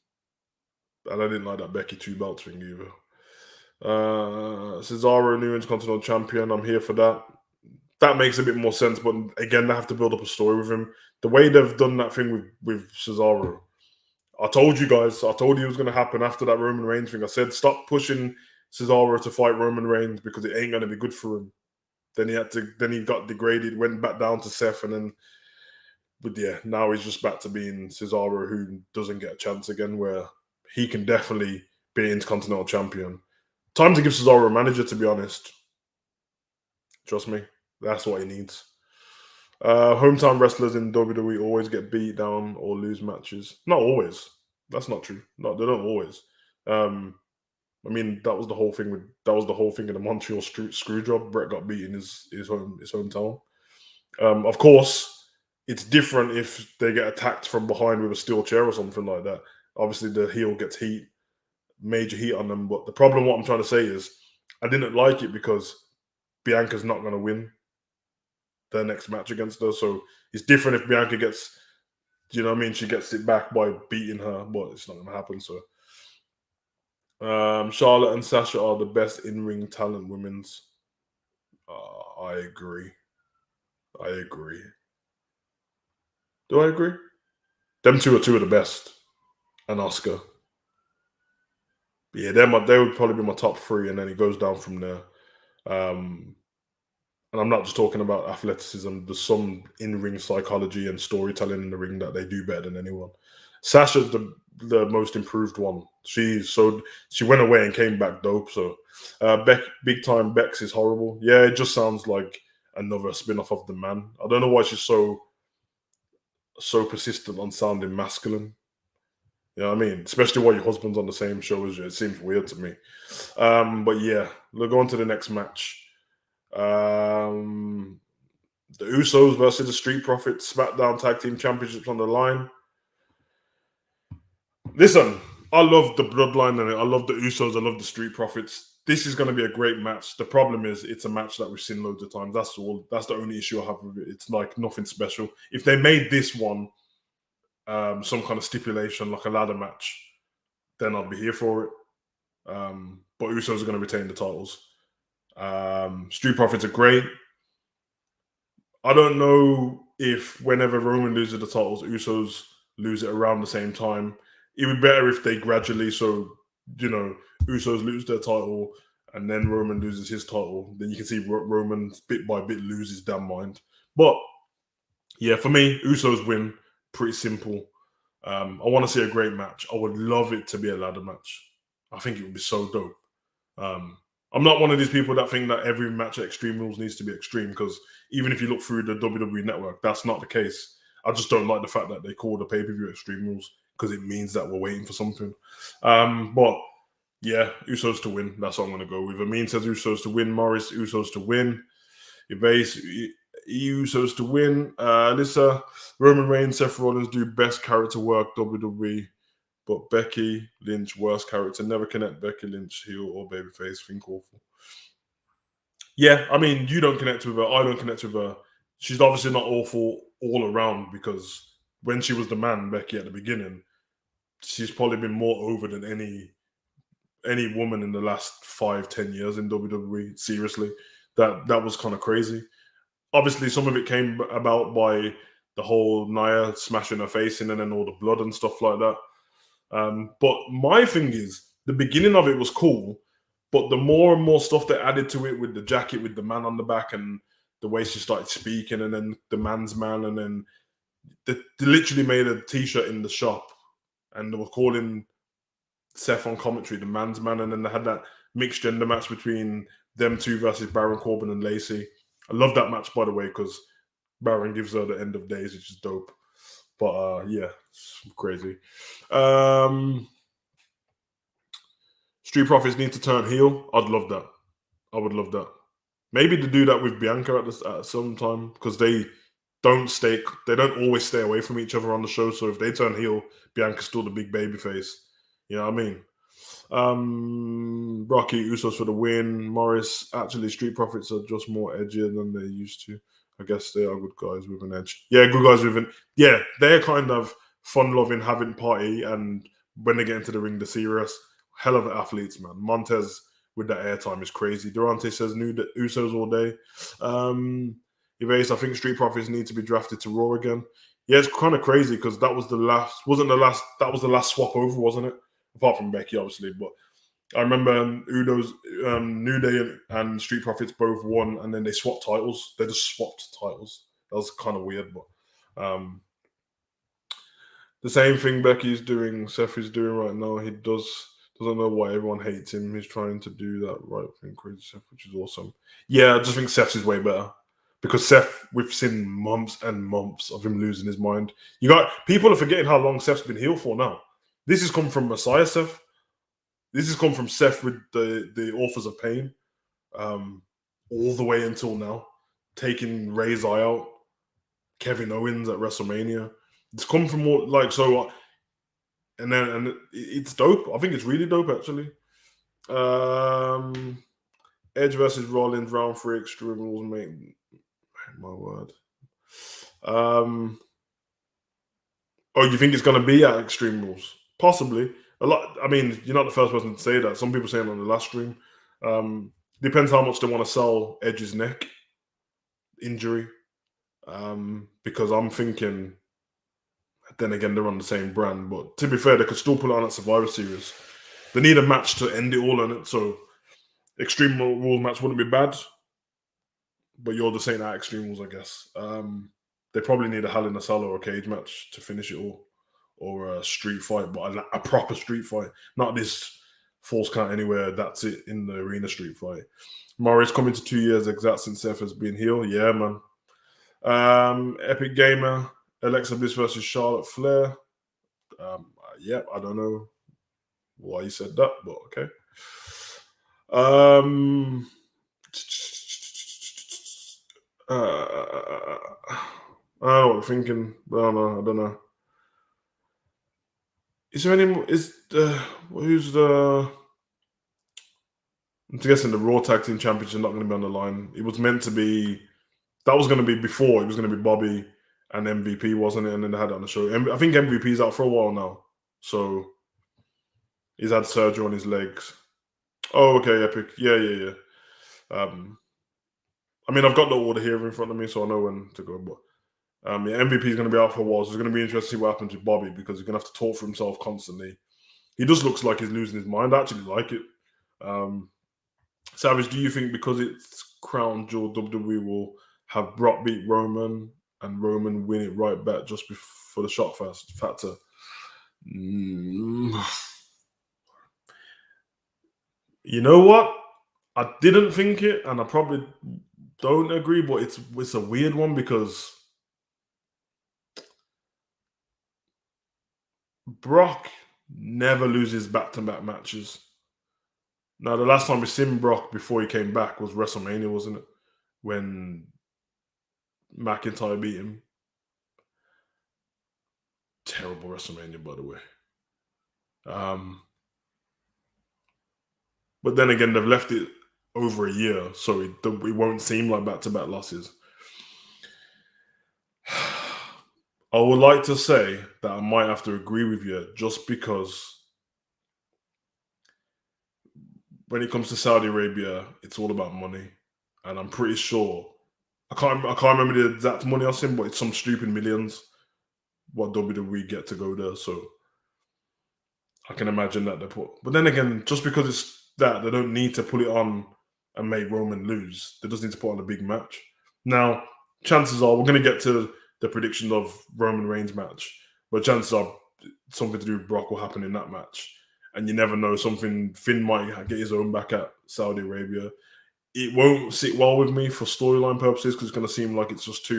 I didn't like that Becky 2 belt thing either. Cesaro, new Intercontinental Champion. I'm here for that. That makes a bit more sense, but again, they have to build up a story with him. The way they've done that thing with Cesaro, I told you guys, I told you it was going to happen after that Roman Reigns thing. I said, stop pushing Cesaro to fight Roman Reigns because it ain't going to be good for him. Then he got degraded, went back down to Seth, and then, but yeah, now he's just back to being Cesaro, who doesn't get a chance again, where he can definitely be Intercontinental Champion. Time to give Cesaro a manager, to be honest. Trust me, that's what he needs. Hometown wrestlers in WWE always get beat down or lose matches. Not always. That's not true. No, they don't always. I mean, that was the whole thing in the Montreal screw job. Brett got beat in his hometown. Of course, It's different if they get attacked from behind with a steel chair or something like that. Obviously, the heel gets major heat on them. But the problem, what I'm trying to say is, I didn't like it because Bianca's not going to win their next match against her. So it's different if Bianca gets, you know what I mean? She gets it back by beating her, but it's not going to happen. So Charlotte and Sasha are the best in-ring talent women's. I agree. I agree. Do I agree? Them two are the best. And Oscar. Yeah, they would probably be my top three, and then it goes down from there. Um, and I'm not just talking about athleticism. There's some in-ring psychology and storytelling in the ring that they do better than anyone. Sasha's the most improved one. She went away and came back dope. So big time Bex is horrible. Yeah, it just sounds like another spin-off of the man. I don't know why she's so persistent on sounding masculine. You know what I mean? Especially while your husband's on the same show as you. It seems weird to me. But yeah, we'll go on to the next match. The Usos versus the Street Profits, SmackDown Tag Team Championships on the line. Listen, I love the bloodline and I love the Usos. I love the Street Profits. This is going to be a great match. The problem is, it's a match that we've seen loads of times. That's all. That's the only issue I have with it. It's like nothing special. If they made this one some kind of stipulation, like a ladder match, then I'd be here for it. But Usos are going to retain the titles. Street Profits are great. I don't know if whenever Roman loses the titles, Usos lose it around the same time. It would be better if they gradually, so Usos lose their title and then Roman loses his title. Then you can see Roman bit by bit lose his damn mind. But yeah, for me, Usos win. Pretty simple. I want to see a great match. I would love it to be a ladder match. I think it would be so dope. I'm not one of these people that think that every match at Extreme Rules needs to be extreme, because even if you look through the WWE network, that's not the case. I just don't like the fact that they call the pay-per-view Extreme Rules, because it means that we're waiting for something. But yeah, Usos to win. That's what I'm going to go with. Amin says Usos to win. Morris, Usos to win. Evase, Usos to win. Alyssa, Roman Reigns, Seth Rollins do best character work, WWE. But Becky Lynch, worst character. Never connect Becky Lynch, heel or babyface. Think awful. Yeah, I mean, you don't connect with her. I don't connect with her. She's obviously not awful all around, because when she was the man, Becky, at the beginning, she's probably been more over than any woman in the last 5-10 years in WWE. Seriously, that was kind of crazy. Obviously, some of it came about by the whole Nia smashing her face in and then all the blood and stuff like that. But my thing is, the beginning of it was cool, but the more and more stuff they added to it, with the jacket with the man on the back and the way she started speaking, and then the man's man, and then they literally made a t-shirt in the shop and they were calling Seth on commentary the man's man, and then they had that mixed gender match between them two versus Baron Corbin and Lacey. I love that match, by the way, because Baron gives her the end of days, which is dope. But yeah, it's crazy. Street Profits need to turn heel. I'd love that. I would love that. Maybe to do that with Bianca at some time, because they don't always stay away from each other on the show. So if they turn heel, Bianca's still the big baby face. You know what I mean? Rocky Usos for the win. Morris, actually, Street Profits are just more edgier than they used to. I guess they are good guys with an edge. Yeah, good guys with an. Yeah, they're kind of fun-loving, having party, and when they get into the ring, they're serious. Hell of athletes, man. Montez with that airtime is crazy. Durante says new Usos all day. Evase, I think Street Profits need to be drafted to Raw again. Yeah, it's kind of crazy, because that was the last swap over, wasn't it? Apart from Becky, obviously, but I remember Udo's New Day and Street Profits both won, and then they swapped titles. They just swapped titles. That was kind of weird, but the same thing Becky's doing, Seth is doing right now. He doesn't know why everyone hates him. He's trying to do that right thing, crazy Seth, which is awesome. Yeah, I just think Seth's is way better, because Seth, we've seen months and months of him losing his mind. People are forgetting how long Seth's been healed for now. This has come from Messiah Seth. This has come from Seth with the Authors of Pain, all the way until now, taking Ray's eye out. Kevin Owens at WrestleMania. It's come from more like so, and it's dope. I think it's really dope actually. Edge versus Rollins round 3 Extreme Rules, mate. My word. Oh, you think it's going to be at Extreme Rules? Possibly. A lot. I mean, you're not the first person to say that. Some people saying on the last stream. Depends how much they want to sell Edge's neck injury. Because I'm thinking, then again, they're on the same brand. But to be fair, they could still put it on at Survivor Series. They need a match to end it all on it. So Extreme Rules match wouldn't be bad. But you're just saying that Extreme Rules, I guess. They probably need a Hell in a Cell or a cage match to finish it all. Or a street fight, but a proper street fight. Not this false count anywhere, that's it, in the arena street fight. Morris coming to 2 years exact since Seth has been healed. Yeah, man. Epic Gamer, Alexa Bliss versus Charlotte Flair. Yeah, I don't know why you said that, but okay. I don't know what I'm thinking. I don't know. Is there any more? Who's the? I'm guessing the Raw Tag Team Championship not going to be on the line. It was meant to be. That was going to be before. It was going to be Bobby and MVP, wasn't it? And then they had it on the show. I think MVP's out for a while now, so he's had surgery on his legs. Oh, okay, Epic. Yeah. I mean, I've got the order here in front of me, so I know when to go. But yeah, MVP is going to be out for a while, so it's going to be interesting to see what happens with Bobby because he's going to have to talk for himself constantly. He just looks like he's losing his mind. I actually like it. Savage, do you think because it's Crown Jewel, WWE will have Brock beat Roman and Roman win it right back just before the shock factor? You know what? I didn't think it, and I probably don't agree, but it's a weird one because Brock never loses back-to-back matches. Now, the last time we seen Brock before he came back was WrestleMania, wasn't it? When McIntyre beat him. Terrible WrestleMania, by the way. But then again, they've left it over a year, so it won't seem like back-to-back losses. I would like to say that I might have to agree with you just because when it comes to Saudi Arabia, it's all about money. And I'm pretty sure I can't remember the exact money I've seen, but it's some stupid millions what WWE get to go there. So I can imagine that they put. But then again, just because it's that, they don't need to put it on and make Roman lose. They just need to put on a big match. Now, chances are we're going to get to the prediction of Roman Reigns match, but chances are something to do with Brock will happen in that match. And you never know, Finn might get his own back at Saudi Arabia. It won't sit well with me for storyline purposes because it's going to seem like it's just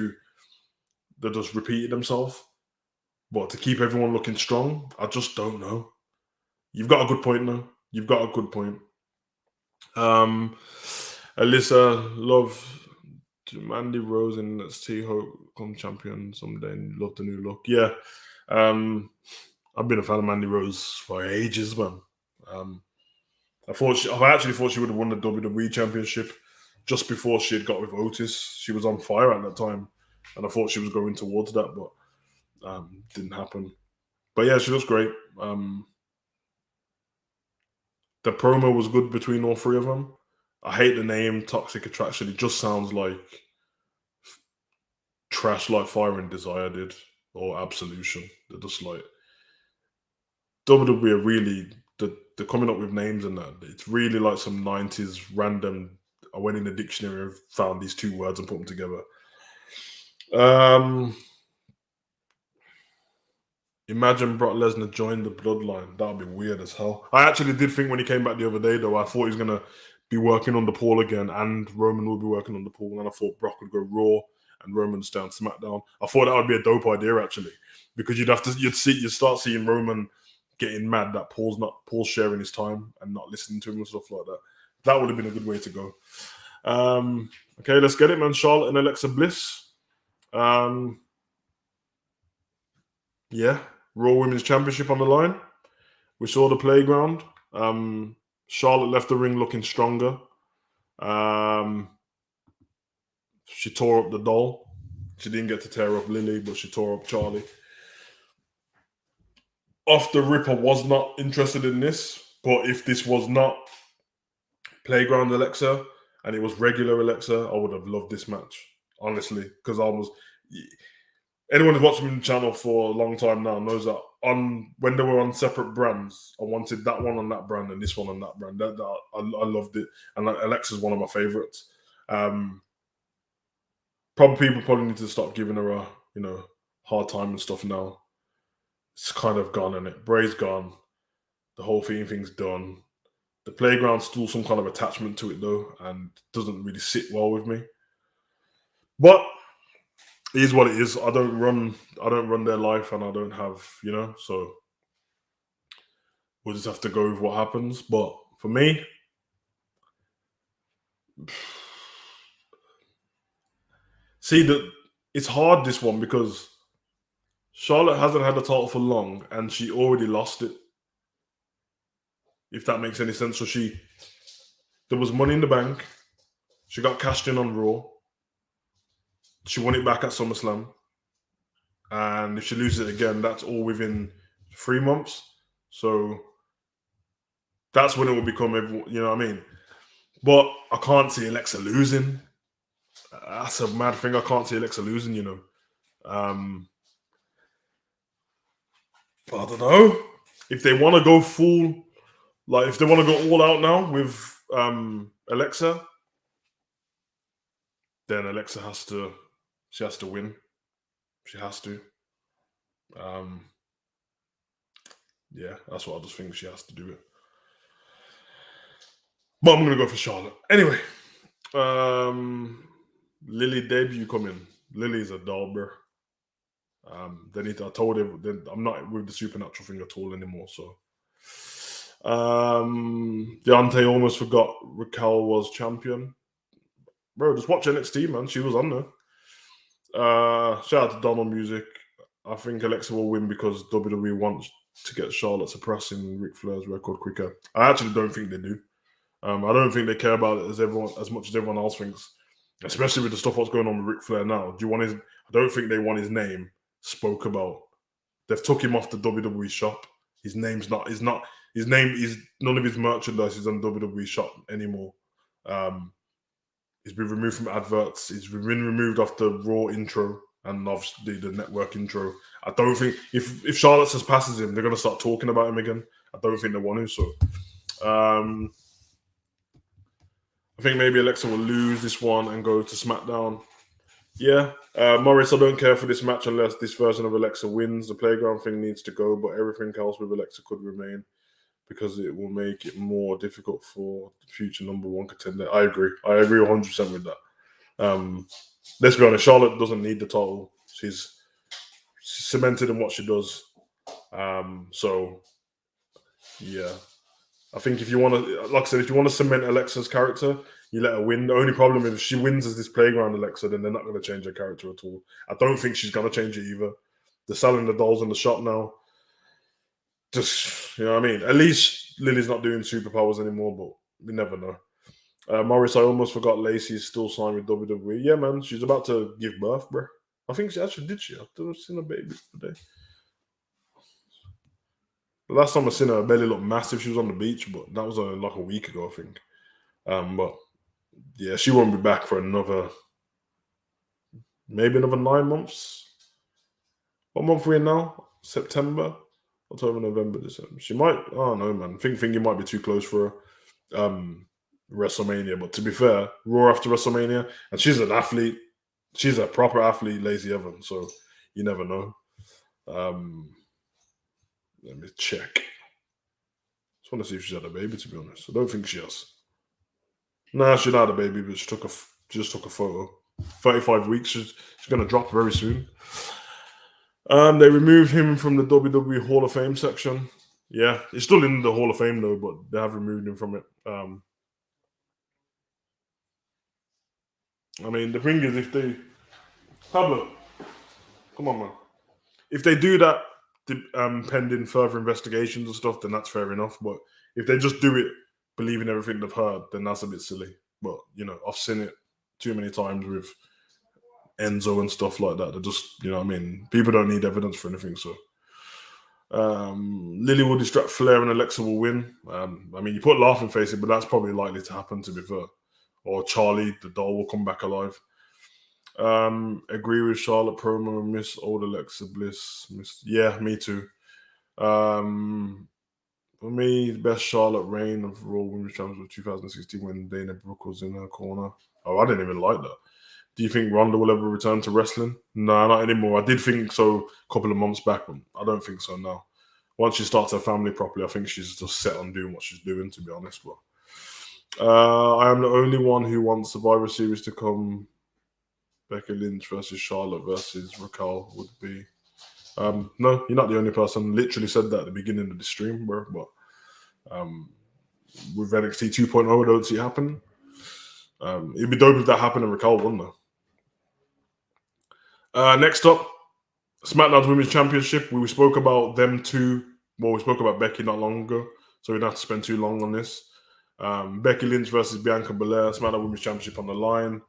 they just repeated themselves. But to keep everyone looking strong, I just don't know. You've got a good point, though. You've got a good point. Alyssa, love Mandy Rose and NXT, hope come champion someday and love the new look. Yeah. I've been a fan of Mandy Rose for ages, man. I actually thought she would have won the WWE Championship just before she had got with Otis. She was on fire at that time, and I thought she was going towards that, but didn't happen. But yeah, she looks great. The promo was good between all three of them. I hate the name Toxic Attraction. It just sounds like trash like Fire and Desire did, or Absolution. They're just like WWE are really they're coming up with names and that. It's really like some 90s random. I went in the dictionary and found these two words and put them together. Imagine Brock Lesnar joined the Bloodline. That would be weird as hell. I actually did think when he came back the other day, though, I thought he was going to be working on the pole again and Roman would be working on the pole. And I thought Brock would go Raw and Roman would stay on SmackDown. I thought that would be a dope idea, actually, because you'd start seeing Roman getting mad that Paul's sharing his time and not listening to him and stuff like that. That would have been a good way to go. Okay, let's get it, man. Charlotte and Alexa Bliss. Yeah, Raw Women's Championship on the line. We saw the playground. Charlotte left the ring looking stronger. Um, she tore up the doll. She didn't get to tear up Lily, but she tore up Charlie. Off the rip, I was not interested in this, but if this was not Playground Alexa and it was regular Alexa, I would have loved this match, honestly, because I was. Anyone who's watched the channel for a long time now knows that on when they were on separate brands, I wanted that one on that brand and this one on that brand. I loved it, and Alexa's one of my favorites. Um, people need to stop giving her a hard time and stuff now. It's kind of gone, and it Bray's gone. The whole thing's done. The playground's still some kind of attachment to it though, and doesn't really sit well with me. But it is what it is. I don't run their life, and I don't have so we'll just have to go with what happens. But for me, see that it's hard this one because Charlotte hasn't had the title for long, and she already lost it. If that makes any sense, so there was Money in the Bank. She got cashed in on Raw. She won it back at SummerSlam, and if she loses it again, that's all within 3 months. So that's when it will become everyone. You know what I mean? But I can't see Alexa losing. That's a mad thing. I can't see Alexa losing. But I don't know if they want to go full. Like if they want to go all out now with Alexa, then Alexa has to. She has to win. She has to. Um, yeah, that's what I just think she has to do it. But I'm gonna go for Charlotte anyway. Lily debut coming. Lily's a doll, bro. I told him I'm not with the supernatural thing at all anymore. So, Deontay almost forgot Raquel was champion. Bro, just watch NXT, man. She was on there. Shout out to Donald Music. I think Alexa will win because WWE wants to get Charlotte suppressing Ric Flair's record quicker. I actually don't think they do. I don't think they care about it as much as everyone else thinks. Especially with the stuff what's going on with Ric Flair now. I don't think they want his name spoke about. They've took him off the WWE shop. His name's not. His name is none of his merchandise is on WWE shop anymore. He's been removed from adverts. He's been removed off the Raw intro and obviously the network intro. I don't think if Charlotte surpasses him, they're gonna start talking about him again. I don't think they want to. So, I think maybe Alexa will lose this one and go to SmackDown. Yeah, Morris, I don't care for this match unless this version of Alexa wins. The playground thing needs to go, but everything else with Alexa could remain because it will make it more difficult for the future number one contender. I agree 100% with that. Let's be honest, Charlotte doesn't need the title. She's cemented in what she does. So, yeah. I think if you want to, like I said, if you want to cement Alexa's character, you let her win. The only problem is if she wins as this playground Alexa, then they're not going to change her character at all. I don't think she's going to change it either. They're selling the dolls in the shop now. Just, you know what I mean? At least Lily's not doing superpowers anymore, but we never know. Morris, I almost forgot Lacey's still signed with WWE. Yeah, man, she's about to give birth, bro. I think she actually did. I've seen a baby today. The last time I seen her belly looked massive. She was on the beach, but that was like a week ago, I think. But yeah, she won't be back for maybe another 9 months. What month are we in now? September, October, November, December. She might. Oh no, man. Think you might be too close for WrestleMania. But to be fair, Raw after WrestleMania, and she's an athlete. She's a proper athlete, Lacey Evans. So you never know. Let me check. Just want to see if she's had a baby. To be honest, I don't think she has. Nah, she not had a baby, but she just took a photo. 35 weeks. She's going to drop very soon. They removed him from the WWE Hall of Fame section. Yeah, he's still in the Hall of Fame though, but they have removed him from it. I mean, the thing is, if they Pablo, come on, man, if they do that, pending further investigations and stuff, then that's fair enough. But if they just do it believing everything they've heard, then that's a bit silly. But I've seen it too many times with Enzo and stuff like that. They're just, what I mean, people don't need evidence for anything. So Lily will distract Flair and Alexa will win. I mean, you put laughing face in, but that's probably likely to happen, to be fair. Or Charlie, the doll, will come back alive. Agree with Charlotte promo, miss old Alexa Bliss. Yeah, me too. For me, best Charlotte reign of Raw Women's Champions was 2016 when Dana Brooke was in her corner. Oh, I didn't even like that. Do you think Ronda will ever return to wrestling? No, not anymore. I did think so a couple of months back, but I don't think so now. Once she starts her family properly, I think she's just set on doing what she's doing, to be honest. But I am the only one who wants Survivor Series to come. Becky Lynch versus Charlotte versus Raquel would be. No, you're not the only person. Literally said that at the beginning of the stream, bro. But with NXT 2.0, I don't see it happen. It'd be dope if that happened and Raquel won, though. Next up, SmackDown's Women's Championship. We spoke about them two. Well, we spoke about Becky not long ago, so we don't have to spend too long on this. Becky Lynch versus Bianca Belair, SmackDown Women's Championship on the line.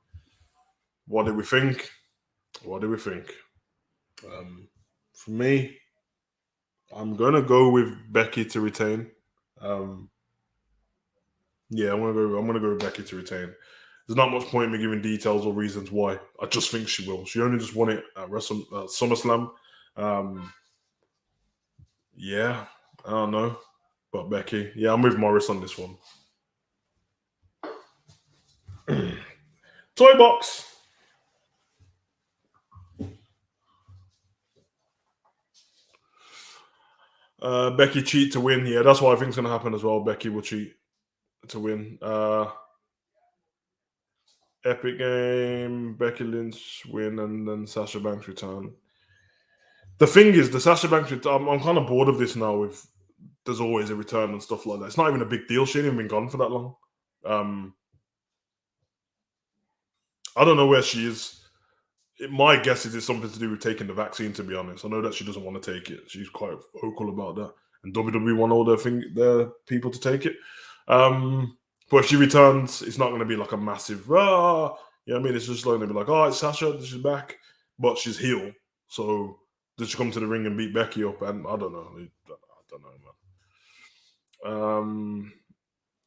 What did we think? For me, I'm gonna go with Becky to retain. Yeah, I'm gonna go with Becky to retain. There's not much point in me giving details or reasons why. I just think she will. She only just won it at SummerSlam. Yeah, I don't know, but Becky. Yeah, I'm with Morris on this one. Toy box. Becky cheat to win. Yeah, that's what I think is going to happen as well. Becky will cheat to win. Epic game. Becky Lynch win, and then Sasha Banks return. The thing is, the Sasha Banks return. I'm kind of bored of this now. With there's always a return and stuff like that. It's not even a big deal. She ain't even been gone for that long. I don't know where she is. My guess is it's something to do with taking the vaccine, to be honest. I know that she doesn't want to take it. She's quite vocal about that. And WWE want all their people to take it. But if she returns, it's not going to be like a massive, you know what I mean? It's just going to be like, it's Sasha, she's back. But she's heel. So does she come to the ring and beat Becky up? And I don't know. Man.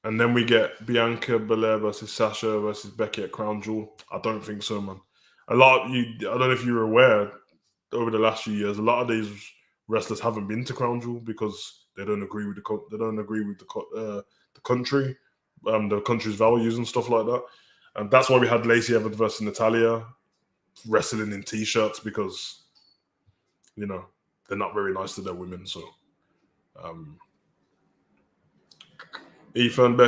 And then we get Bianca Belair versus Sasha versus Becky at Crown Jewel. I don't think so, man. I don't know if you're aware, over the last few years, a lot of these wrestlers haven't been to Crown Jewel because they don't agree with the country, the country's values and stuff like that. And that's why we had Lacey Evans versus Natalya wrestling in t-shirts because they're not very nice to their women. So Ethan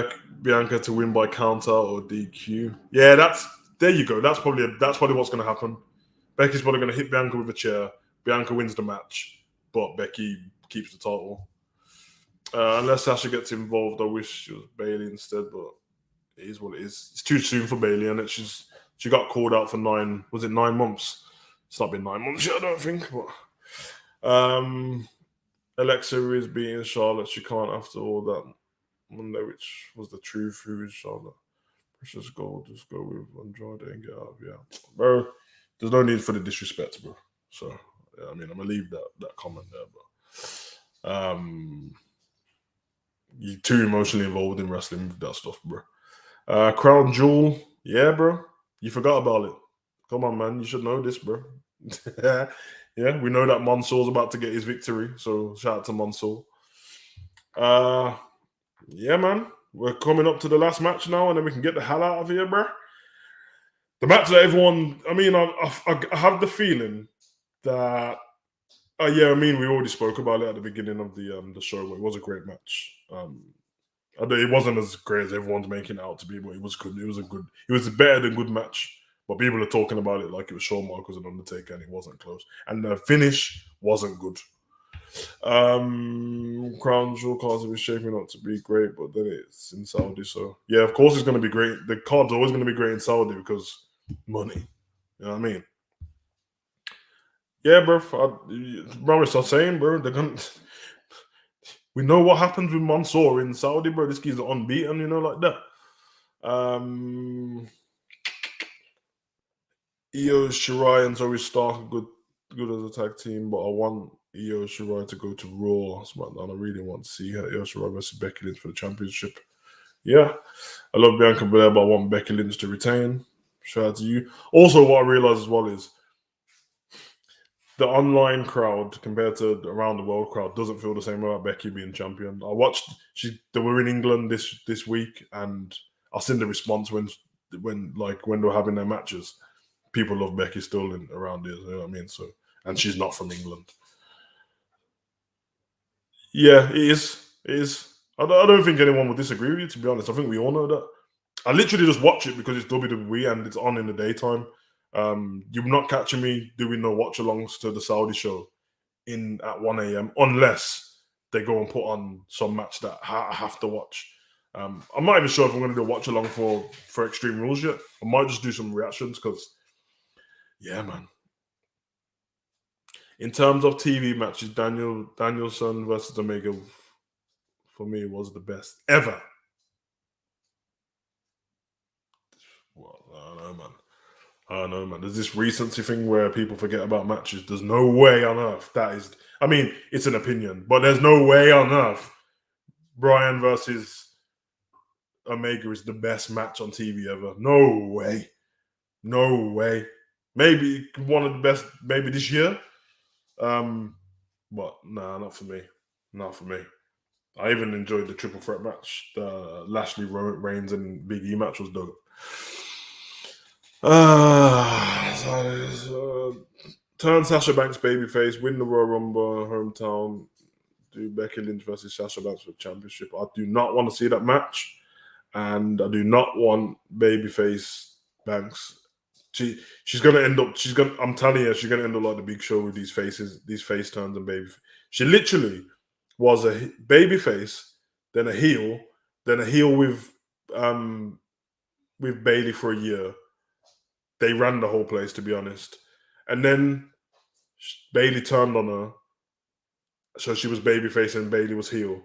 Bianca to win by counter or DQ. Yeah, there you go. That's probably what's going to happen. Becky's probably going to hit Bianca with a chair. Bianca wins the match, but Becky keeps the title. Unless Sasha gets involved, I wish it was Bayley instead, but it is what it is. It's too soon for Bayley, and she got called out for 9 months? It's not been 9 months yet, I don't think. But Alexa is beating Charlotte. She can't after all that Monday, which was the truth. Who is Charlotte? Precious Gold. Just go with Andrade and get out. Yeah, bro. There's no need for the disrespect, bro. So yeah, I mean, I'm gonna leave that comment there, but you're too emotionally involved in wrestling with that stuff, bro. Crown Jewel, yeah, bro. You forgot about it. Come on, man. You should know this, bro. Yeah, we know that Mansoor's about to get his victory, so shout out to Mansoor. Yeah, man. We're coming up to the last match now, and then we can get the hell out of here, bro. The match that everyone, I mean, I have the feeling that, yeah, I mean, we already spoke about it at the beginning of the show, but it was a great match. It wasn't as great as everyone's making it out to be, but it was good. It was a better than good match. But people are talking about it like it was Shawn Michaels and Undertaker, and it wasn't close. And the finish wasn't good. Crown Jewel cards is shaping up to be great, but then it's in Saudi, so yeah, of course it's going to be great. The card's always going to be great in Saudi because money. You know what I mean? Yeah, bro. Bro, it's not saying, bro. They're gonna. We know what happens with Mansour in Saudi, bro. This kid's unbeaten, like that. Io Shirai and Zoe Stark are good as a tag team, but I want Io Shirai to go to Raw, SmackDown. I really want to see her Io Shirai versus Becky Lynch for the championship. Yeah, I love Bianca Belair, but I want Becky Lynch to retain. Shout out to you. Also, what I realize as well is the online crowd compared to the around the world crowd doesn't feel the same about Becky being champion. I watched they were in England this week, and I seen the response when they were having their matches. People love Becky still around here. You know what I mean? So, and she's not from England. Yeah, it is. It is. I don't think anyone would disagree with you. To be honest, I think we all know that. I literally just watch it because it's WWE and it's on in the daytime. You're not catching me doing no watch alongs to the Saudi show in at 1 a.m. unless they go and put on some match that I have to watch. I'm not even sure if I'm going to do a watch along for Extreme Rules yet. I might just do some reactions because, yeah, man. In terms of TV matches, Danielson versus Omega for me was the best ever. Well, I don't know, man. I don't know, man. There's this recency thing where people forget about matches. There's no way on earth that is. I mean, it's an opinion, but there's no way on earth Brian versus Omega is the best match on TV ever. No way. No way. Maybe one of the best, maybe this year. But nah, not for me. Not for me. I even enjoyed the triple threat match. The Lashley, Reigns, and Big E match was dope. Turn Sasha Banks babyface, win the Royal Rumble, hometown, do Becky Lynch versus Sasha Banks for the championship. I do not want to see that match, and I do not want babyface Banks. She's gonna end up. I'm telling you, she's gonna end up like the Big Show with these face turns and baby. She literally was a baby face, then a heel with Bailey for a year. They ran the whole place, to be honest, and then Bailey turned on her, so she was babyface and Bailey was heel,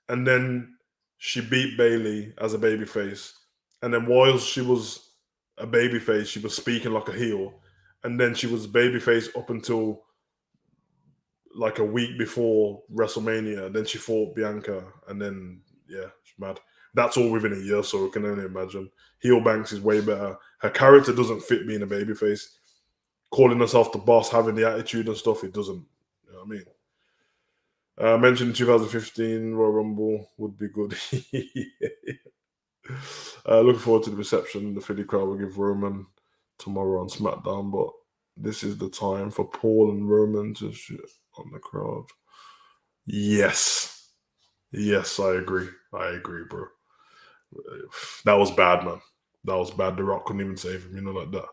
and then she beat Bailey as a babyface, and then while she was a babyface, she was speaking like a heel, and then she was babyface up until like a week before WrestleMania. Then she fought Bianca, and then yeah, it's mad. That's all within a year, so I can only imagine. Heel Banks is way better. Her character doesn't fit being a babyface. Calling herself the boss, having the attitude and stuff, it doesn't. You know what I mean? Mentioned 2015 Royal Rumble would be good. Looking forward to the reception the Philly crowd will give Roman tomorrow on SmackDown, but this is the time for Paul and Roman to shit on the crowd. Yes. Yes, I agree. I agree, bro. That was bad, man. That was bad. The Rock couldn't even save him, like that.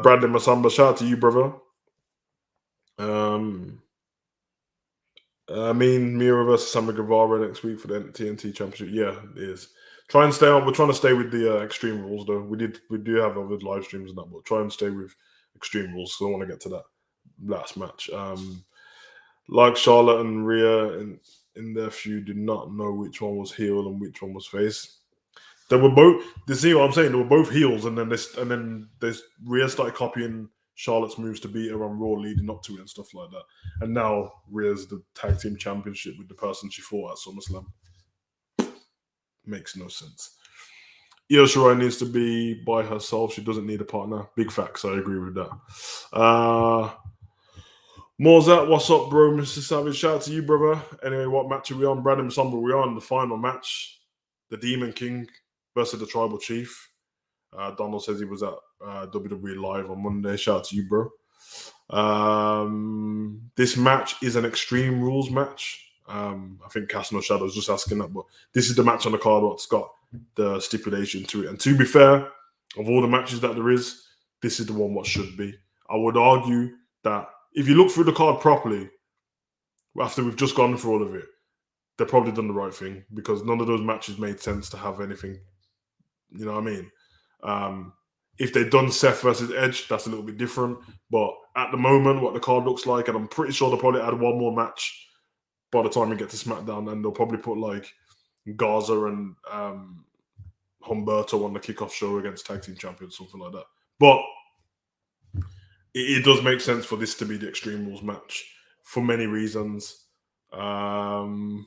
Bradley Masamba, shout out to you, brother. I mean, Mira versus Sammy Guevara next week for the TNT Championship. Yeah, it is. Try and stay on. We're trying to stay with the Extreme Rules, though. We do have other live streams and that, but try and stay with Extreme Rules. So I want to get to that last match. Like Charlotte and Rhea in their feud, did not know which one was heel and which one was face. They were both. See what I'm saying? They were both heels, and then Rhea started copying Charlotte's moves to beat her on Raw leading up to it and stuff like that. And now Rhea's the tag team championship with the person she fought at SummerSlam. Makes no sense. Io Shirai needs to be by herself. She doesn't need a partner. Big facts. I agree with that. Morzat, what's up, bro? Mr. Savage, shout out to you, brother. Anyway, what match are we on? Brandon Somber, we're on the final match. The Demon King versus the Tribal Chief. Donald says he was at WWE Live on Monday. Shout out to you, bro. This match is an Extreme Rules match. I think Cast No Shadow was just asking that, but this is the match on the card that's got the stipulation to it. And to be fair, of all the matches that there is, this is the one what should be. I would argue that if you look through the card properly, after we've just gone through all of it, they've probably done the right thing because none of those matches made sense to have anything. You know what I mean? If they'd done Seth versus Edge, that's a little bit different. But at the moment, what the card looks like, and I'm pretty sure they'll probably add one more match by the time we get to SmackDown, and they'll probably put like Gaza and Humberto on the kickoff show against tag team champions, something like that. But it does make sense for this to be the Extreme Rules match for many reasons. For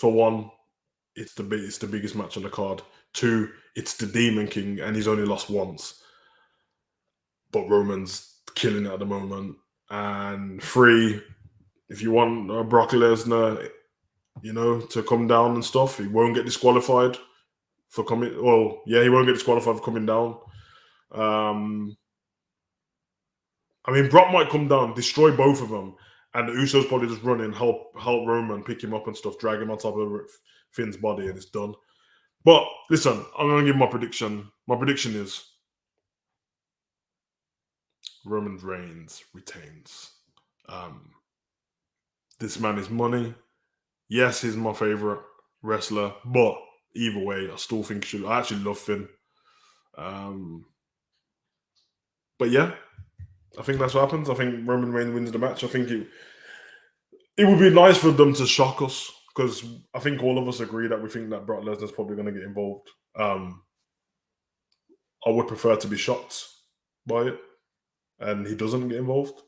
one, it's the biggest match on the card. 2, it's the Demon King, and he's only lost once. But Roman's killing it at the moment. And 3, if you want Brock Lesnar, to come down and stuff, he won't get disqualified for coming. Well, yeah, he won't get disqualified for coming down. Brock might come down, destroy both of them, and the Usos probably just run in, help Roman, pick him up and stuff, drag him on top of Finn's body, and it's done. But listen, I'm going to give my prediction. My prediction is Roman Reigns retains. This man is money. Yes, he's my favorite wrestler, but either way, I still think I actually love Finn. But yeah, I think that's what happens. I think Roman Reigns wins the match. I think it would be nice for them to shock us, because I think all of us agree that we think that Brock Lesnar's probably going to get involved. I would prefer to be shocked by it, and he doesn't get involved,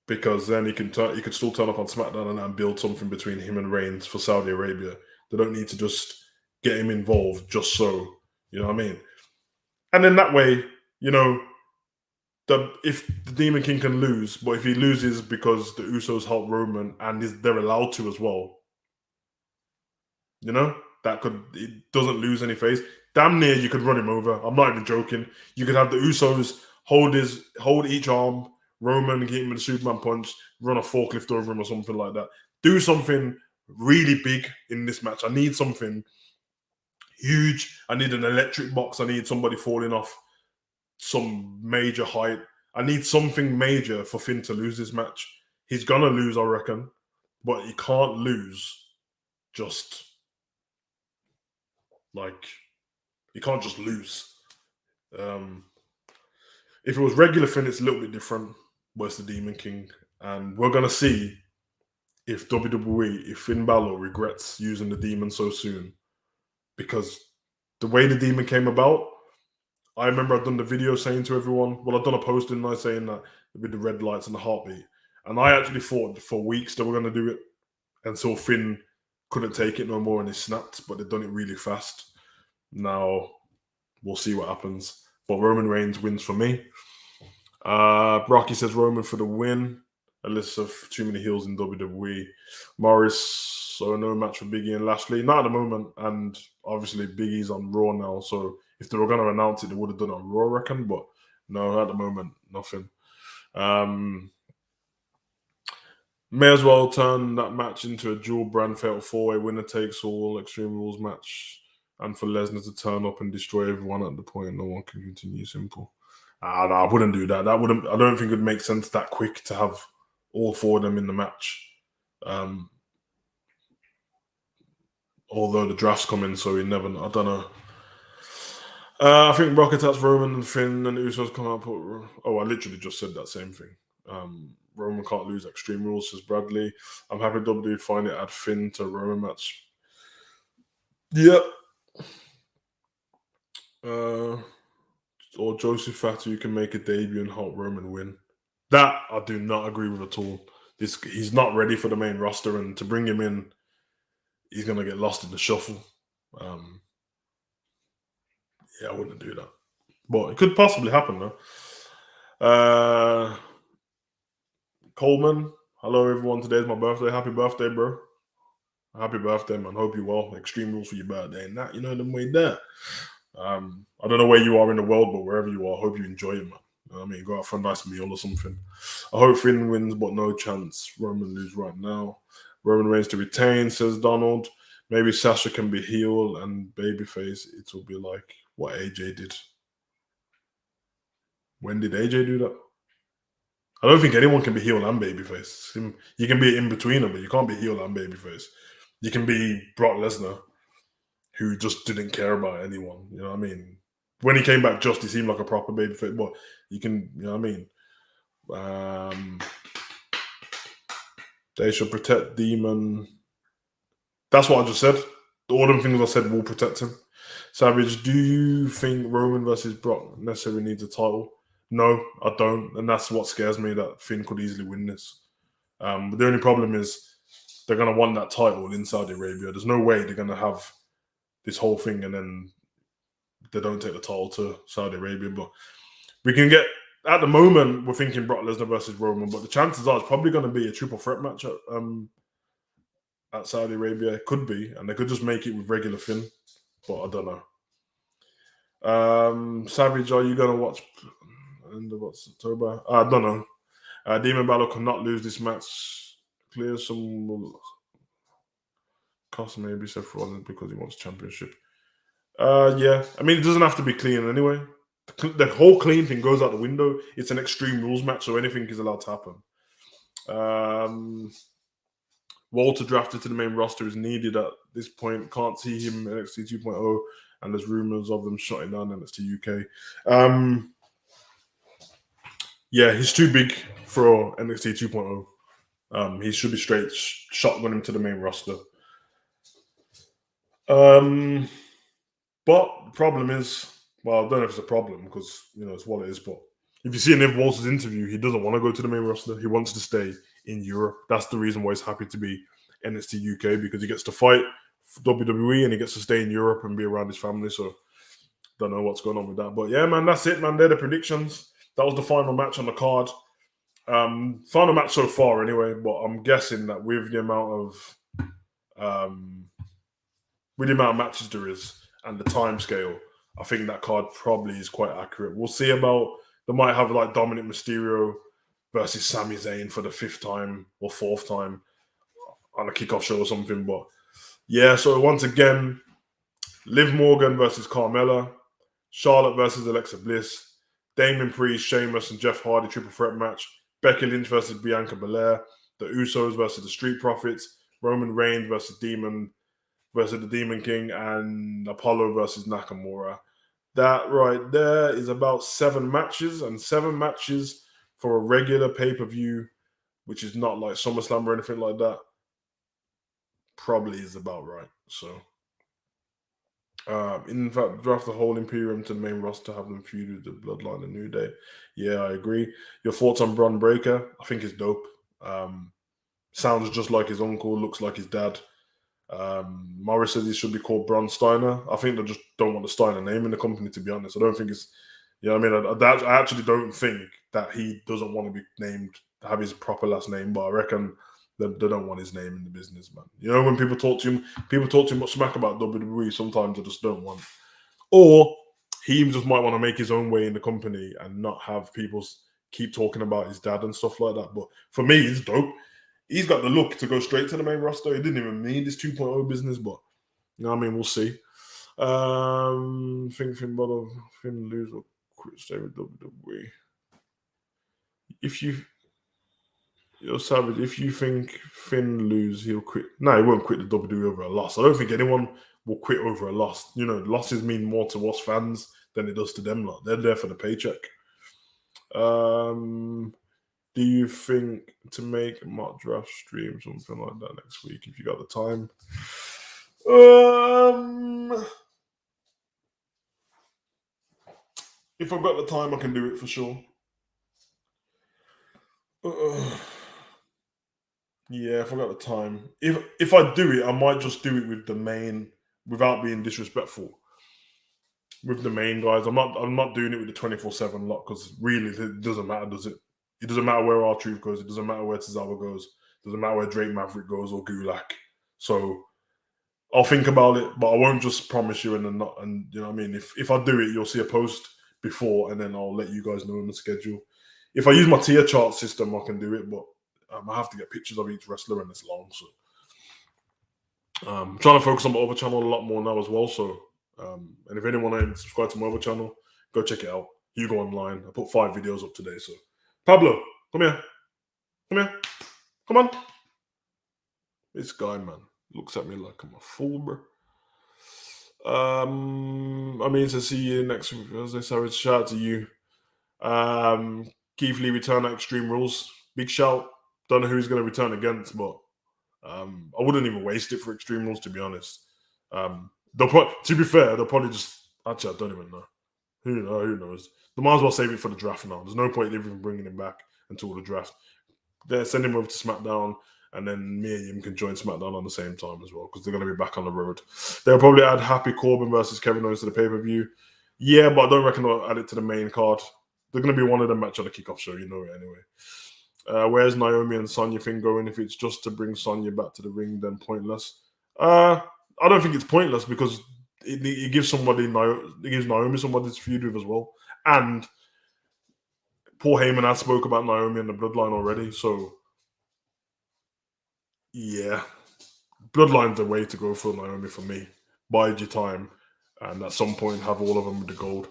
because then he could still turn up on SmackDown and build something between him and Reigns for Saudi Arabia. They don't need to just get him involved just so, you know what I mean? And then that way, if the Demon King can lose, but if he loses because the Usos help Roman and they're allowed to as well, it doesn't lose any face. Damn near you could run him over. I'm not even joking. You could have the Usos hold each arm, Roman get him with a Superman punch, run a forklift over him or something like that. Do something really big in this match. I need something huge. I need an electric box. I need somebody falling off some major height. I need something major for Finn to lose this match. He's gonna lose, I reckon, but he can't lose just he can't just lose. If it was regular Finn, it's a little bit different, but it's the Demon King, and we're gonna see if WWE, if Finn Balor regrets using the Demon so soon, because the way the Demon came about, I remember I'd done the video saying to everyone, I'd done a post, didn't I, saying that with the red lights and the heartbeat. And I actually thought for weeks they were going to do it until Finn couldn't take it no more and he snapped, but they've done it really fast. Now, we'll see what happens. But Roman Reigns wins for me. Brocky says Roman for the win. A list of too many heels in WWE. Morris, so no match for Biggie and Lashley. Not at the moment. And obviously Biggie's on Raw now, so if they were going to announce it, they would have done it on Raw, I reckon. But no, at the moment, nothing. May as well turn that match into a dual brand fatal 4-way winner takes all Extreme Rules match, and for Lesnar to turn up and destroy everyone at the point no one can continue. Simple. No, I wouldn't do that. I don't think it would make sense that quick to have all 4 of them in the match. Although the draft's coming, so you never know. I don't know. I think Brock attacks Roman and Finn and Usos come out. I literally just said that same thing. Roman can't lose Extreme Rules, says Bradley. I'm happy WWE finally add Finn to Roman match. Yep. Or Joseph Fatu can make a debut and help Roman win. That I do not agree with at all. He's not ready for the main roster, and to bring him in, he's going to get lost in the shuffle. Yeah, I wouldn't do that. But it could possibly happen, though. Coleman, hello everyone. Today's my birthday. Happy birthday, bro. Happy birthday, man. Hope you're well. Extreme Rules for your birthday. And that, them way there. I don't know where you are in the world, but wherever you are, I hope you enjoy it, man. You know what I mean? Go out for a nice meal or something. I hope Finn wins, but no chance. Roman lose right now. Roman Reigns to retain, says Donald. Maybe Sasha can be heel and babyface. It will be like what AJ did. When did AJ do that? I don't think anyone can be heel and babyface. You can be in betweener, but you can't be heel and babyface. You can be Brock Lesnar, who just didn't care about anyone. You know what I mean? when he came back, he seemed like a proper baby fit. But you can, you know what I mean. They should protect Demon. That's what I just said. All them things I said will protect him. Savage, do you think Roman versus Brock necessarily needs a title? No, I don't, and that's what scares me. That Finn could easily win this. But the only problem is they're gonna want that title in Saudi Arabia. There's no way they're gonna have this whole thing and then they don't take the title to Saudi Arabia. But we can get. At the moment, we're thinking Brock Lesnar versus Roman, but the chances are it's probably going to be a triple threat match at Saudi Arabia. It could be, and they could just make it with regular Finn, but I don't know. Savage, are you going to watch end of October? I don't know. Demon Balor cannot lose this match. Clear some will cost maybe Seth Rollins because he wants championship. Yeah, I mean it doesn't have to be clean anyway. The whole clean thing goes out the window. It's an extreme rules match, so anything is allowed to happen. Walter drafted to the main roster is needed at this point. Can't see him in NXT 2.0, and there's rumors of them shutting down NXT UK. Yeah, he's too big for NXT 2.0. He should be straight shotgun him to the main roster. But the problem is, well, I don't know if it's a problem because it's what it is. But if you see in Nick Walter's interview, he doesn't want to go to the main roster. He wants to stay in Europe. That's the reason why he's happy to be NXT UK, because he gets to fight for WWE and he gets to stay in Europe and be around his family. So don't know what's going on with that. But yeah, man, that's it, man. They're the predictions. That was the final match on the card. Final match so far, anyway. But I'm guessing that with the amount of matches there is and the time scale, I think that card probably is quite accurate. We'll see about. They might have like Dominic Mysterio versus Sami Zayn for the 5th time or 4th time on a kickoff show or something. But yeah, so once again, Liv Morgan versus Carmella, Charlotte versus Alexa Bliss, Damon Priest, Sheamus, and Jeff Hardy triple threat match, Becky Lynch versus Bianca Belair, the Usos versus the Street Profits, Roman Reigns versus the Demon King, and Apollo versus Nakamura. That right there is about 7 matches, and 7 matches for a regular pay-per-view, which is not like SummerSlam or anything like that, probably is about right. So, in fact, draft the whole Imperium to the main roster, have them feud with the Bloodline and New Day. Yeah, I agree. Your thoughts on Braun Breaker? I think it's dope. Sounds just like his uncle, looks like his dad. Morris says he should be called Braun Steiner. I think they just don't want the Steiner name in the company, to be honest. I don't think it's, I mean, I actually don't think that he doesn't want to be named, have his proper last name, but I reckon they don't want his name in the business, man. When people talk too much smack about WWE, sometimes they just don't want. Or he just might want to make his own way in the company and not have people keep talking about his dad and stuff like that. But for me, it's dope. He's got the look to go straight to the main roster. He didn't even need this 2.0 business, but I mean, we'll see. Think Finn lose or quit stay with WWE. If you're savage, if you think Finn lose, he'll quit. No, he won't quit the WWE over a loss. I don't think anyone will quit over a loss. Losses mean more to us fans than it does to them. Lot. They're there for the paycheck. Do you think to make a mock draft stream, something like that next week, if you got the time? If I've got the time, I can do it for sure. Yeah, if I got the time. If I do it, I might just do it with the main, without being disrespectful. With the main guys, I'm not doing it with the 24/7 lot, because really it doesn't matter, does it? It doesn't matter where R-Truth goes. It doesn't matter where Tozawa goes. It doesn't matter where Drake Maverick goes or Gulak. So I'll think about it, but I won't just promise you and then not. And you know what I mean? If I do it, you'll see a post before, and then I'll let you guys know on the schedule. If I use my tier chart system, I can do it, but I have to get pictures of each wrestler, and it's long. So I'm trying to focus on my other channel a lot more now as well. So and if anyone ain't subscribed to my other channel, go check it out. HUGO Online. I put 5 videos up today. So Pablo, come here. Come on. This guy, man, looks at me like I'm a fool, bro. I mean, to see you next week, Thursday. So shout out to you. Keith Lee return at Extreme Rules. Big shout. Don't know who he's going to return against, but I wouldn't even waste it for Extreme Rules, to be honest. To be fair, they'll probably just. Actually, I don't even know. Who knows? They might as well save it for the draft now. There's no point in even bringing him back until the draft. They send him over to SmackDown, and then me and him can join SmackDown on the same time as well because they're going to be back on the road. They'll probably add Happy Corbin versus Kevin Owens to the pay per view. Yeah, but I don't reckon they'll add it to the main card. They're going to be one of the match on the kickoff show, you know it anyway. Where's Naomi and Sonya thing going? If it's just to bring Sonya back to the ring, then pointless. I don't think it's pointless because it gives Naomi somebody to feud with as well. And Paul Heyman has spoke about Naomi and the Bloodline already, so yeah, Bloodline's the way to go for Naomi for me. Bide your time, and at some point have all of them with the gold.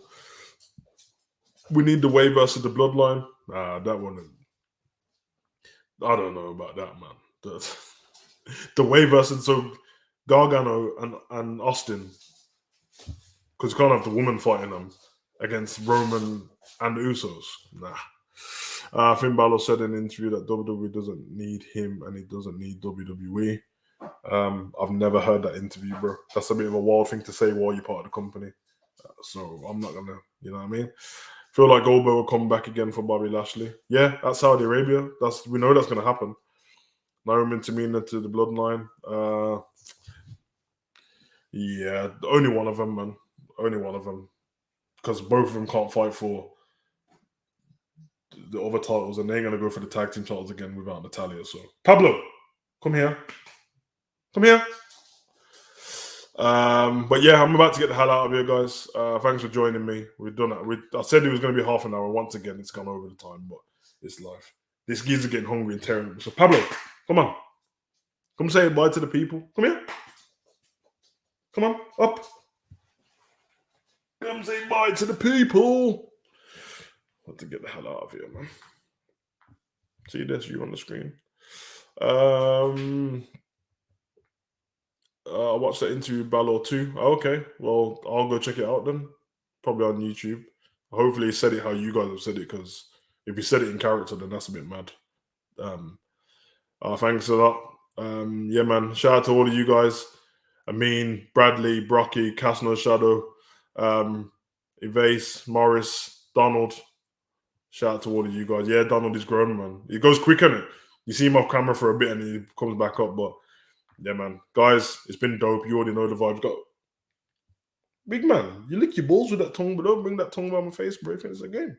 We need the Way versus the Bloodline. That one, I don't know about that, man. The Way versus Gargano and Austin, because you can't have the woman fighting them against Roman and the Usos. Nah. Finn Balor said in an interview that WWE doesn't need him and he doesn't need WWE. I've never heard that interview, bro. That's a bit of a wild thing to say while you're part of the company. So I'm not gonna, you know what I mean? Feel like Goldberg will come back again for Bobby Lashley. Yeah, that's Saudi Arabia. We know that's gonna happen. Naomi and Tamina to the Bloodline. Yeah, only one of them, man. Only one of them. Because both of them can't fight for the other titles, and they're going to go for the tag team titles again without Natalia. So, Pablo, come here. Come here. But yeah, I'm about to get the hell out of here, guys. Thanks for joining me. We've done it. I said it was going to be half an hour. Once again, it's gone over the time, but it's life. This geezer getting hungry and tearing. So, Pablo, come on. Come say bye to the people. Come here. Come on, up. Come say bye to the people. Have to get the hell out of here, man. See, there's you on the screen. I watched that interview with Balor too. Oh, okay, well, I'll go check it out then. Probably on YouTube. Hopefully, he said it how you guys have said it, because if he said it in character, then that's a bit mad. Thanks a lot. Yeah, man. Shout out to all of you guys. Amin, Bradley, Brocky, Casno Shadow, Evase, Morris, Donald. Shout out to all of you guys. Yeah, Donald is grown, man. He goes quick, innit? You see him off camera for a bit and he comes back up, but yeah, man. Guys, it's been dope. You already know the vibes. Got big man, you lick your balls with that tongue, but don't bring that tongue around my face, bro. If it's a game.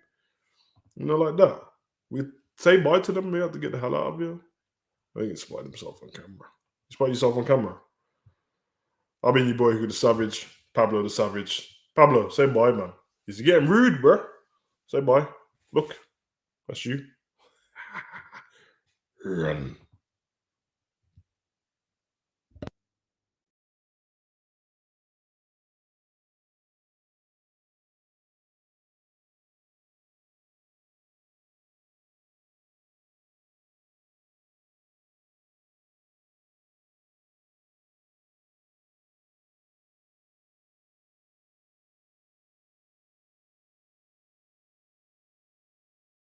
You know, like that. We say bye to them. We have to get the hell out of here. I think he spied himself on camera. You spied yourself on camera. I've been your boy who the Savage, Pablo the Savage. Pablo, say bye, man. He's getting rude, bro. Say bye. Look, that's you. Run.